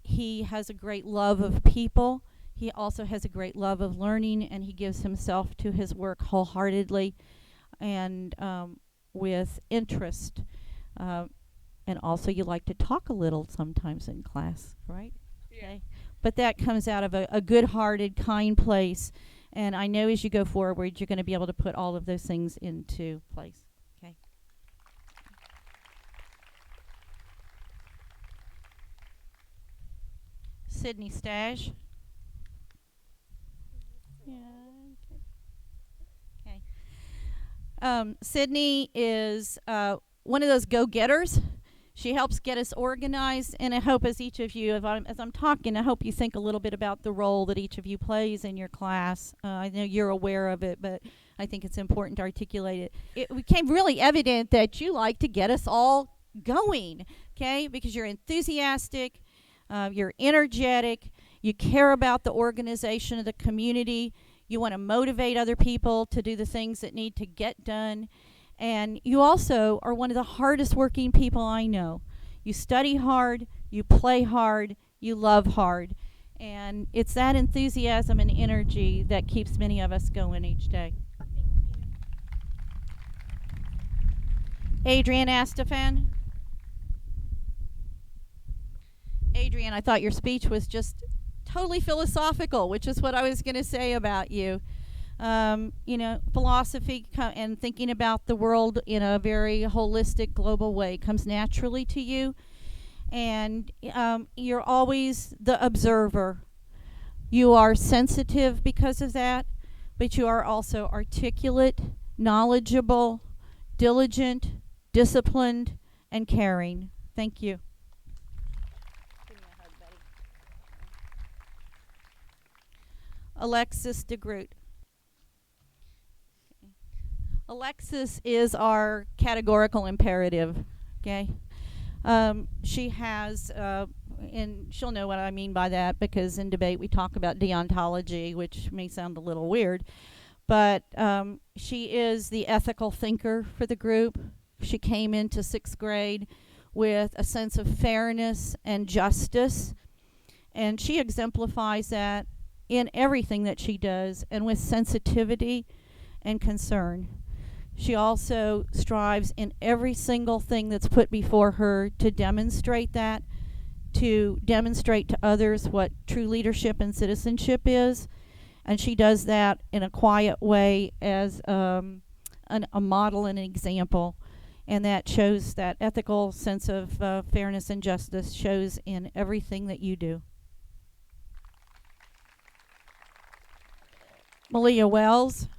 He has a great love of people. He also has a great love of learning, and he gives himself to his work wholeheartedly and with interest. And also you like to talk a little sometimes in class, right? Yeah. Okay. But that comes out of a good-hearted, kind place. And I know as you go forward, you're going to be able to put all of those things into place. Okay. Sydney Stash. Yeah. Okay. Sydney is one of those go-getters. She helps get us organized, and I hope as each of you, as I'm talking, I hope you think a little bit about the role that each of you plays in your class. I know you're aware of it, but I think it's important to articulate it. It became really evident that you like to get us all going, okay, because you're enthusiastic, you're energetic, you care about the organization of the community, you want to motivate other people to do the things that need to get done. And you also are one of the hardest working people I know. You study hard, you play hard, you love hard. And it's that enthusiasm and energy that keeps many of us going each day. Adrian Astafan. Adrian, I thought your speech was just totally philosophical, which is what I was going to say about you. Philosophy and thinking about the world in a very holistic, global way comes naturally to you. And you're always the observer. You are sensitive because of that, but you are also articulate, knowledgeable, diligent, disciplined, and caring. Thank you. Alexis DeGroot. Alexis is our categorical imperative, okay? She has, and she'll know what I mean by that because in debate we talk about deontology, which may sound a little weird, but she is the ethical thinker for the group. She came into 6th grade with a sense of fairness and justice, and she exemplifies that in everything that she does and with sensitivity and concern. She also strives in every single thing that's put before her to demonstrate that, to demonstrate to others what true leadership and citizenship is. And she does that in a quiet way as a model and an example. And that shows that ethical sense of fairness and justice shows in everything that you do. Malia Wells.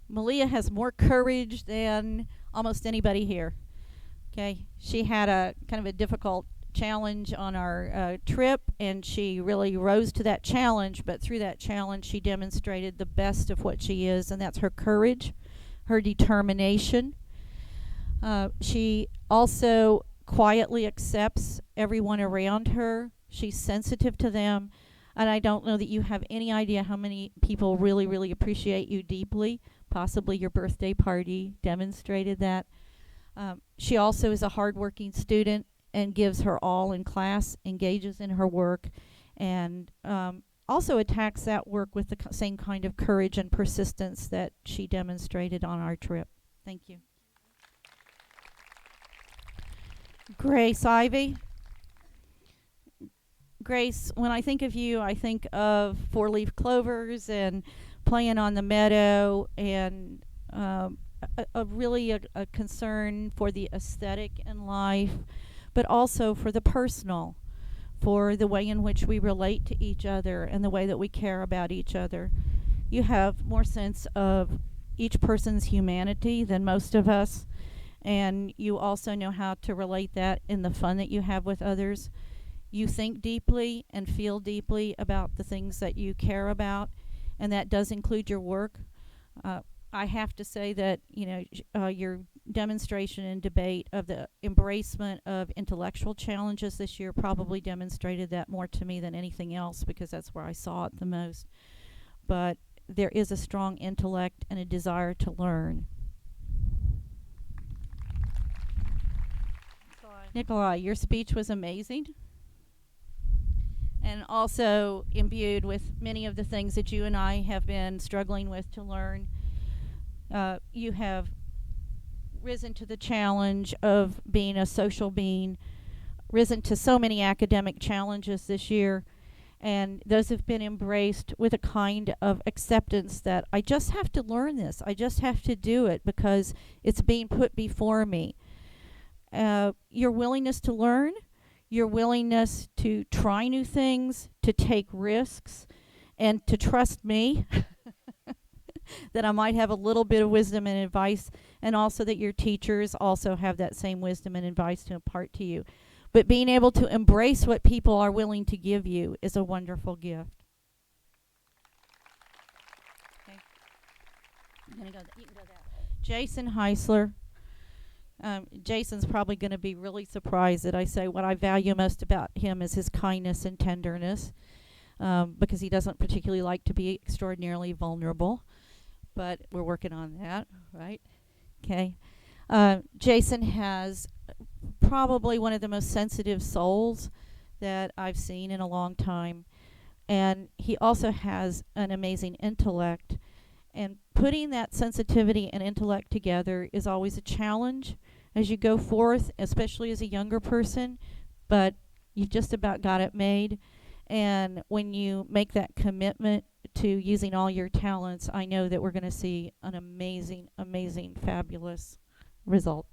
Malia has more courage than almost anybody here. Okay, she had a kind of a difficult challenge on our trip, and she really rose to that challenge. But through that challenge, she demonstrated the best of what she is, and that's her courage, her determination. She also quietly accepts everyone around her. She's sensitive to them. And I don't know that you have any idea how many people really, really appreciate you deeply. Possibly your birthday party demonstrated that. She also is a hardworking student and gives her all in class, engages in her work, and also attacks that work with the same kind of courage and persistence that she demonstrated on our trip. Thank you. Grace Ivy. Grace, when I think of you, I think of four-leaf clovers and playing on the meadow, and really a concern for the aesthetic in life, but also for the personal, for the way in which we relate to each other and the way that we care about each other. You have more sense of each person's humanity than most of us, and you also know how to relate that in the fun that you have with others. You think deeply and feel deeply about the things that you care about, and that does include your work. I have to say that, your demonstration and debate of the embracement of intellectual challenges this year probably demonstrated that more to me than anything else, because that's where I saw it the most. But there is a strong intellect and a desire to learn. Nikolai, your speech was amazing, and also imbued with many of the things that you and I have been struggling with to learn. You have risen to the challenge of being a social being, risen to so many academic challenges this year, and those have been embraced with a kind of acceptance that I just have to learn this. I just have to do it because it's being put before me. Your willingness to learn, your willingness to try new things, to take risks, and to trust me that I might have a little bit of wisdom and advice, and also that your teachers also have that same wisdom and advice to impart to you. But being able to embrace what people are willing to give you is a wonderful gift. Okay. I'm gonna go you can go that way. Jason Heisler. Jason's probably going to be really surprised that I say what I value most about him is his kindness and tenderness, because he doesn't particularly like to be extraordinarily vulnerable. But we're working on that, right? Okay. Jason has probably one of the most sensitive souls that I've seen in a long time. And he also has an amazing intellect. And putting that sensitivity and intellect together is always a challenge as you go forth, especially as a younger person. But you've just about got it made. And when you make that commitment to using all your talents, I know that we're going to see an amazing, amazing, fabulous result.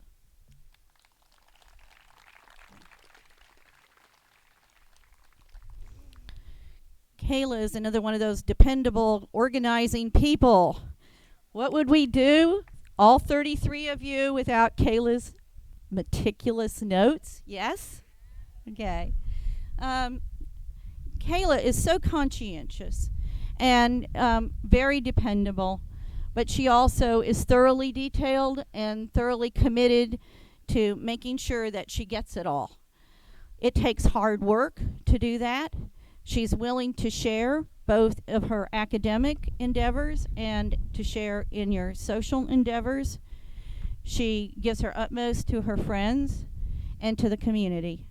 Kayla is another one of those dependable, organizing people. What would we do, all 33 of you, without Kayla's meticulous notes? Yes? Okay. Kayla is so conscientious and very dependable, but she also is thoroughly detailed and thoroughly committed to making sure that she gets it all. It takes hard work to do that. She's willing to share both of her academic endeavors and to share in your social endeavors. She gives her utmost to her friends and to the community.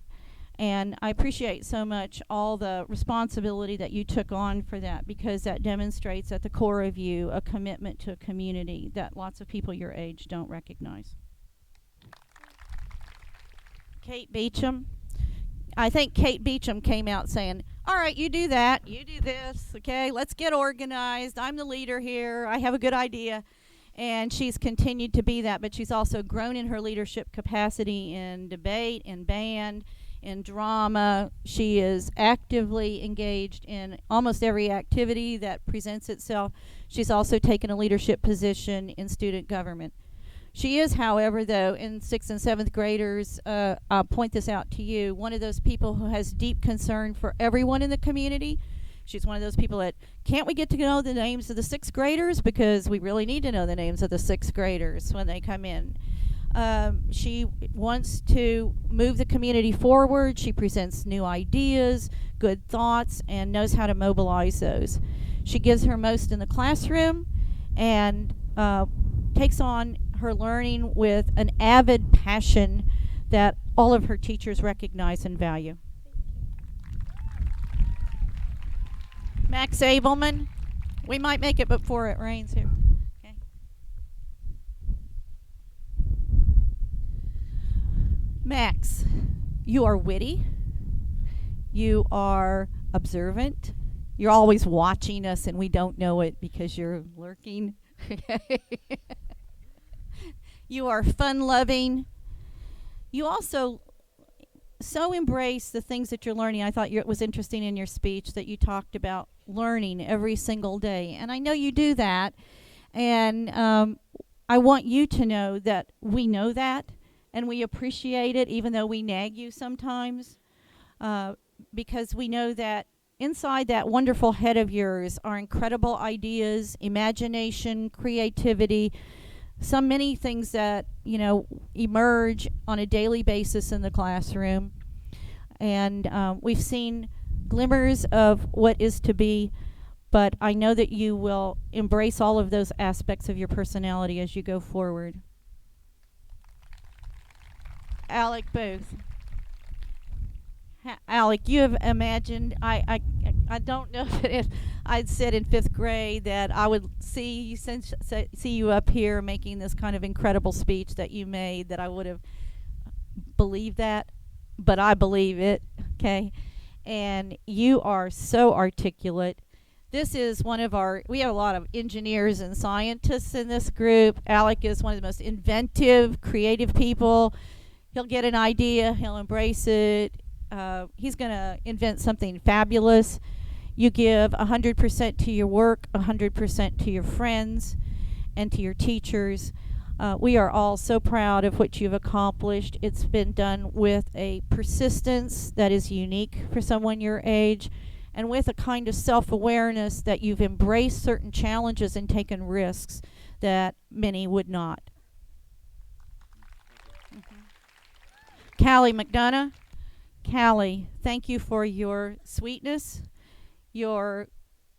And I appreciate so much all the responsibility that you took on for that, because that demonstrates at the core of you a commitment to a community that lots of people your age don't recognize. Kate Beecham. I think Kate Beecham came out saying, all right, you do that, you do this, okay, let's get organized. I'm the leader here. I have a good idea. And she's continued to be that, but she's also grown in her leadership capacity in debate, in band, in drama. She is actively engaged in almost every activity that presents itself. She's also taken a leadership position in student government. She is, however, though, in 6th and 7th graders, I'll point this out to you, one of those people who has deep concern for everyone in the community. She's one of those people that, can't we get to know the names of the 6th graders? Because we really need to know the names of the 6th graders when they come in. She wants to move the community forward. She presents new ideas, good thoughts, and knows how to mobilize those. She gives her most in the classroom and takes on her learning with an avid passion that all of her teachers recognize and value. Max Abelman. We might make it before it rains here. Okay. Max, you are witty. You are observant. You're always watching us, and we don't know it because you're lurking. You are fun-loving. You also so embrace the things that you're learning. I thought it was interesting in your speech that you talked about learning every single day. And I know you do that. And I want you to know that we know that and we appreciate it, even though we nag you sometimes, because we know that inside that wonderful head of yours are incredible ideas, imagination, creativity, many things that, emerge on a daily basis in the classroom. And we've seen glimmers of what is to be, but I know that you will embrace all of those aspects of your personality as you go forward. Alec Booth. Alec, you have imagined, I don't know if I'd said in 5th grade that I would see you up here making this kind of incredible speech that you made, that I would have believed that, but I believe it, okay? And you are so articulate. This is we have a lot of engineers and scientists in this group. Alec is one of the most inventive, creative people. He'll get an idea, he'll embrace it. He's going to invent something fabulous. You give 100% to your work, 100% to your friends, and to your teachers. We are all so proud of what you've accomplished. It's been done with a persistence that is unique for someone your age, and with a kind of self-awareness that you've embraced certain challenges and taken risks that many would not. Callie McDonough. Callie, thank you for your sweetness, your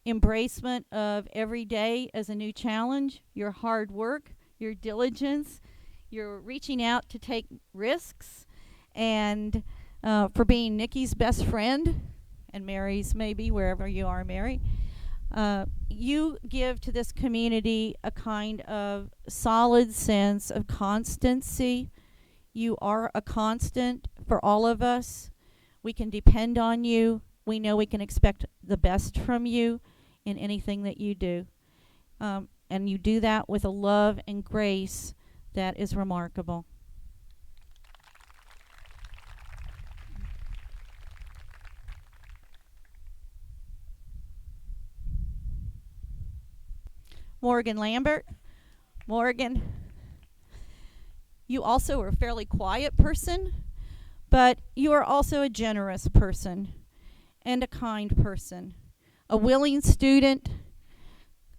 embracement of every day as a new challenge, your hard work, your diligence, your reaching out to take risks, and for being Nikki's best friend, and Mary's maybe, wherever you are, Mary. You give to this community a kind of solid sense of constancy. You are a constant for all of us. We can depend on you. We know we can expect the best from you in anything that you do. And you do that with a love and grace that is remarkable. Morgan Lambert. Morgan, you also are a fairly quiet person, but you are also a generous person and a kind person, a willing student.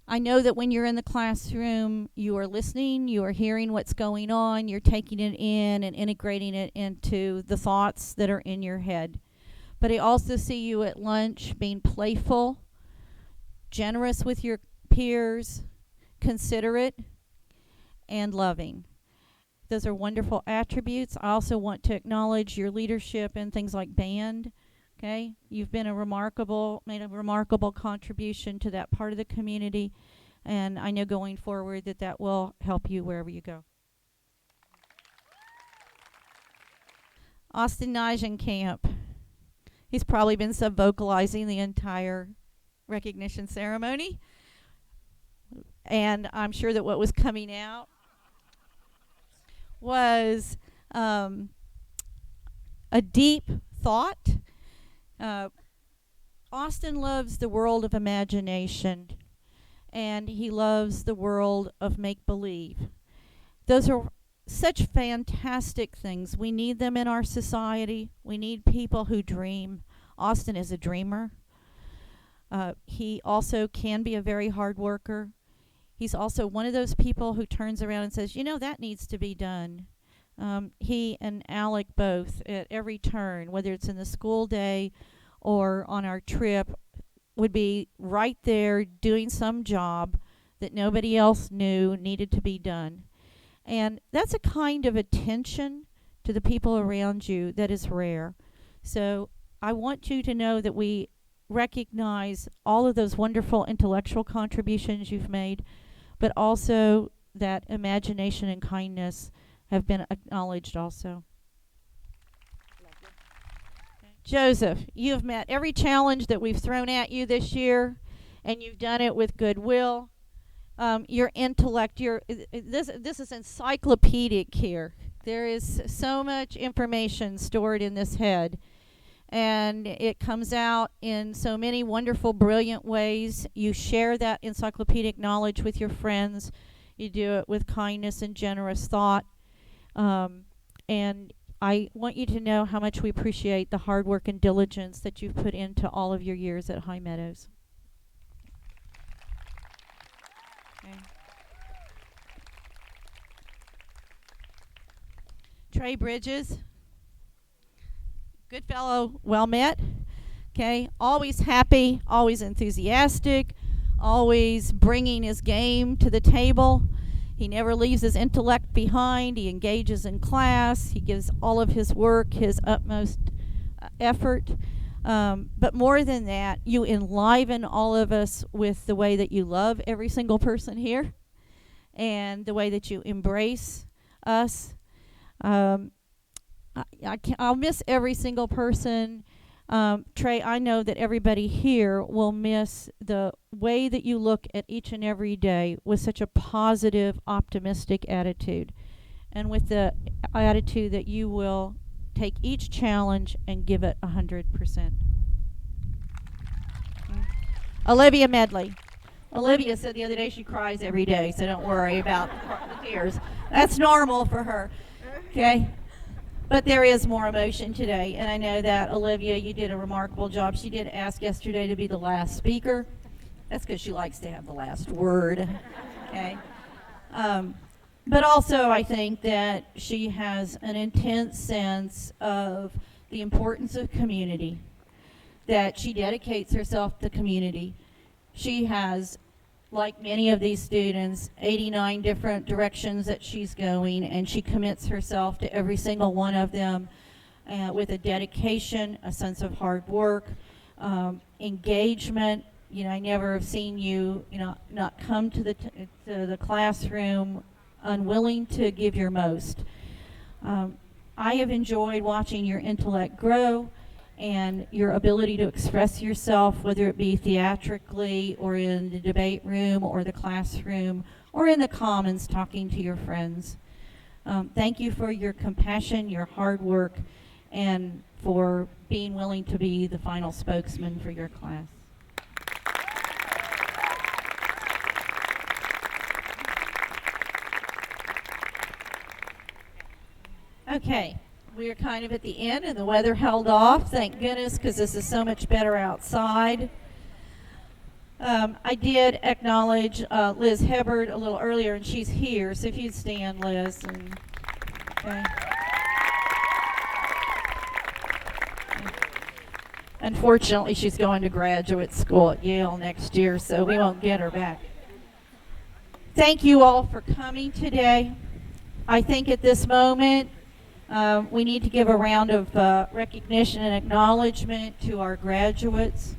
I know that when you're in the classroom, you are listening, you are hearing what's going on, you're taking it in and integrating it into the thoughts that are in your head. But I also see you at lunch being playful, generous with your peers, considerate, and loving. Those are wonderful attributes. I also want to acknowledge your leadership in things like band. Okay, you've been made a remarkable contribution to that part of the community, and I know going forward that will help you wherever you go. Austin Nijenkamp. He's probably been sub-vocalizing the entire recognition ceremony, and I'm sure that what was coming out was a deep thought. Austin loves the world of imagination, and he loves the world of make-believe. Those are such fantastic things. We need them in our society. We need people who dream. Austin is a dreamer. He also can be a very hard worker. He's also one of those people who turns around and says, that needs to be done. He and Alec both, at every turn, whether it's in the school day or on our trip, would be right there doing some job that nobody else knew needed to be done. And that's a kind of attention to the people around you that is rare. So I want you to know that we recognize all of those wonderful intellectual contributions you've made, but also that imagination and kindness have been acknowledged also. Joseph, you have met every challenge that we've thrown at you this year, and you've done it with goodwill. Your intellect, this is encyclopedic here. There is so much information stored in this head, and it comes out in so many wonderful, brilliant ways. You share that encyclopedic knowledge with your friends. You do it with kindness and generous thought. And I want you to know how much we appreciate the hard work and diligence that you've put into all of your years at High Meadows. Okay. Trey Bridges, good fellow, well met. Okay, always happy, always enthusiastic, always bringing his game to the table. He never leaves his intellect behind. He engages in class. He gives all of his work his utmost effort. But more than that, you enliven all of us with the way that you love every single person here and the way that you embrace us. I'll miss every single person. Trey, I know that everybody here will miss the way that you look at each and every day with such a positive, optimistic attitude, and with the attitude that you will take each challenge and give it 100%. Olivia Medley. Olivia said the other day she cries every day, so don't worry about the tears. That's normal for her. Okay? But there is more emotion today, and I know that, Olivia, you did a remarkable job. She did ask yesterday to be the last speaker. That's because she likes to have the last word. Okay? But also, I think that she has an intense sense of the importance of community, that she dedicates herself to community. She has, like many of these students, 89 different directions that she's going, and she commits herself to every single one of them with a dedication, a sense of hard work, engagement. You know, I never have seen you, not come to the classroom unwilling to give your most. I have enjoyed watching your intellect grow and your ability to express yourself, whether it be theatrically or in the debate room or the classroom or in the commons talking to your friends. Thank you for your compassion, your hard work, and for being willing to be the final spokesman for your class. Okay. We are kind of at the end, and the weather held off, thank goodness, because this is so much better outside. I did acknowledge Liz Hubbard a little earlier, and she's here, so if you'd stand, Liz. Okay. Unfortunately, she's going to graduate school at Yale next year, so we won't get her back. Thank you all for coming today. I think at this moment, we need to give a round of recognition and acknowledgement to our graduates.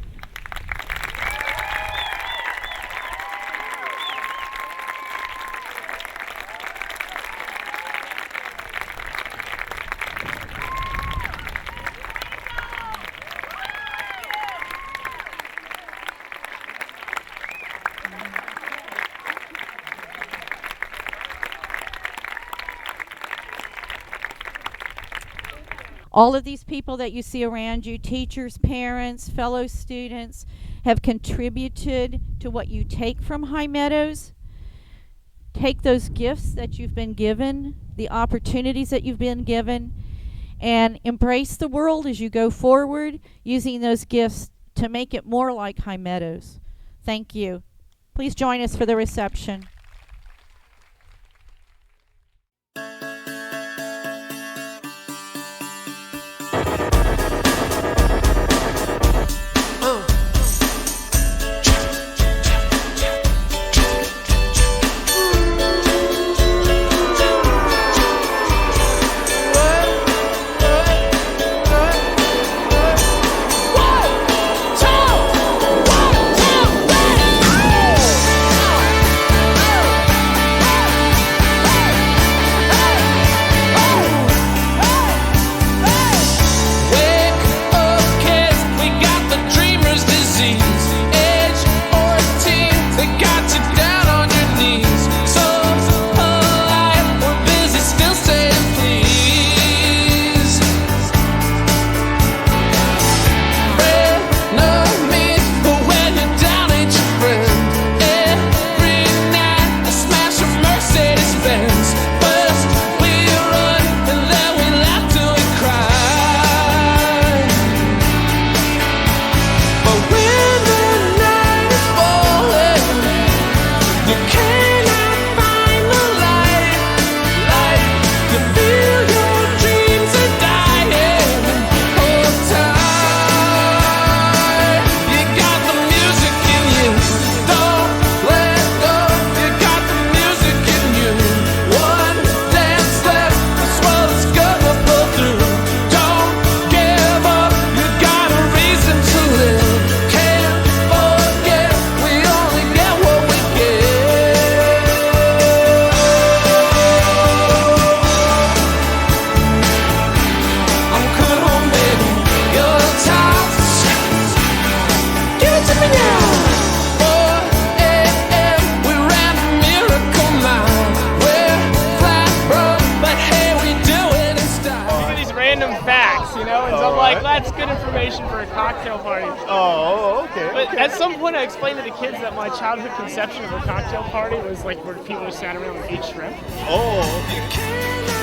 All of these people that you see around you, teachers, parents, fellow students, have contributed to what you take from High Meadows. Take those gifts that you've been given, the opportunities that you've been given, and embrace the world as you go forward, using those gifts to make it more like High Meadows. Thank you. Please join us for the reception. Two. that's good information for a cocktail party. Oh, okay. But okay. at some point, I explained to the kids that my childhood conception of a cocktail party was like where people sat around and ate shrimp. Oh, okay.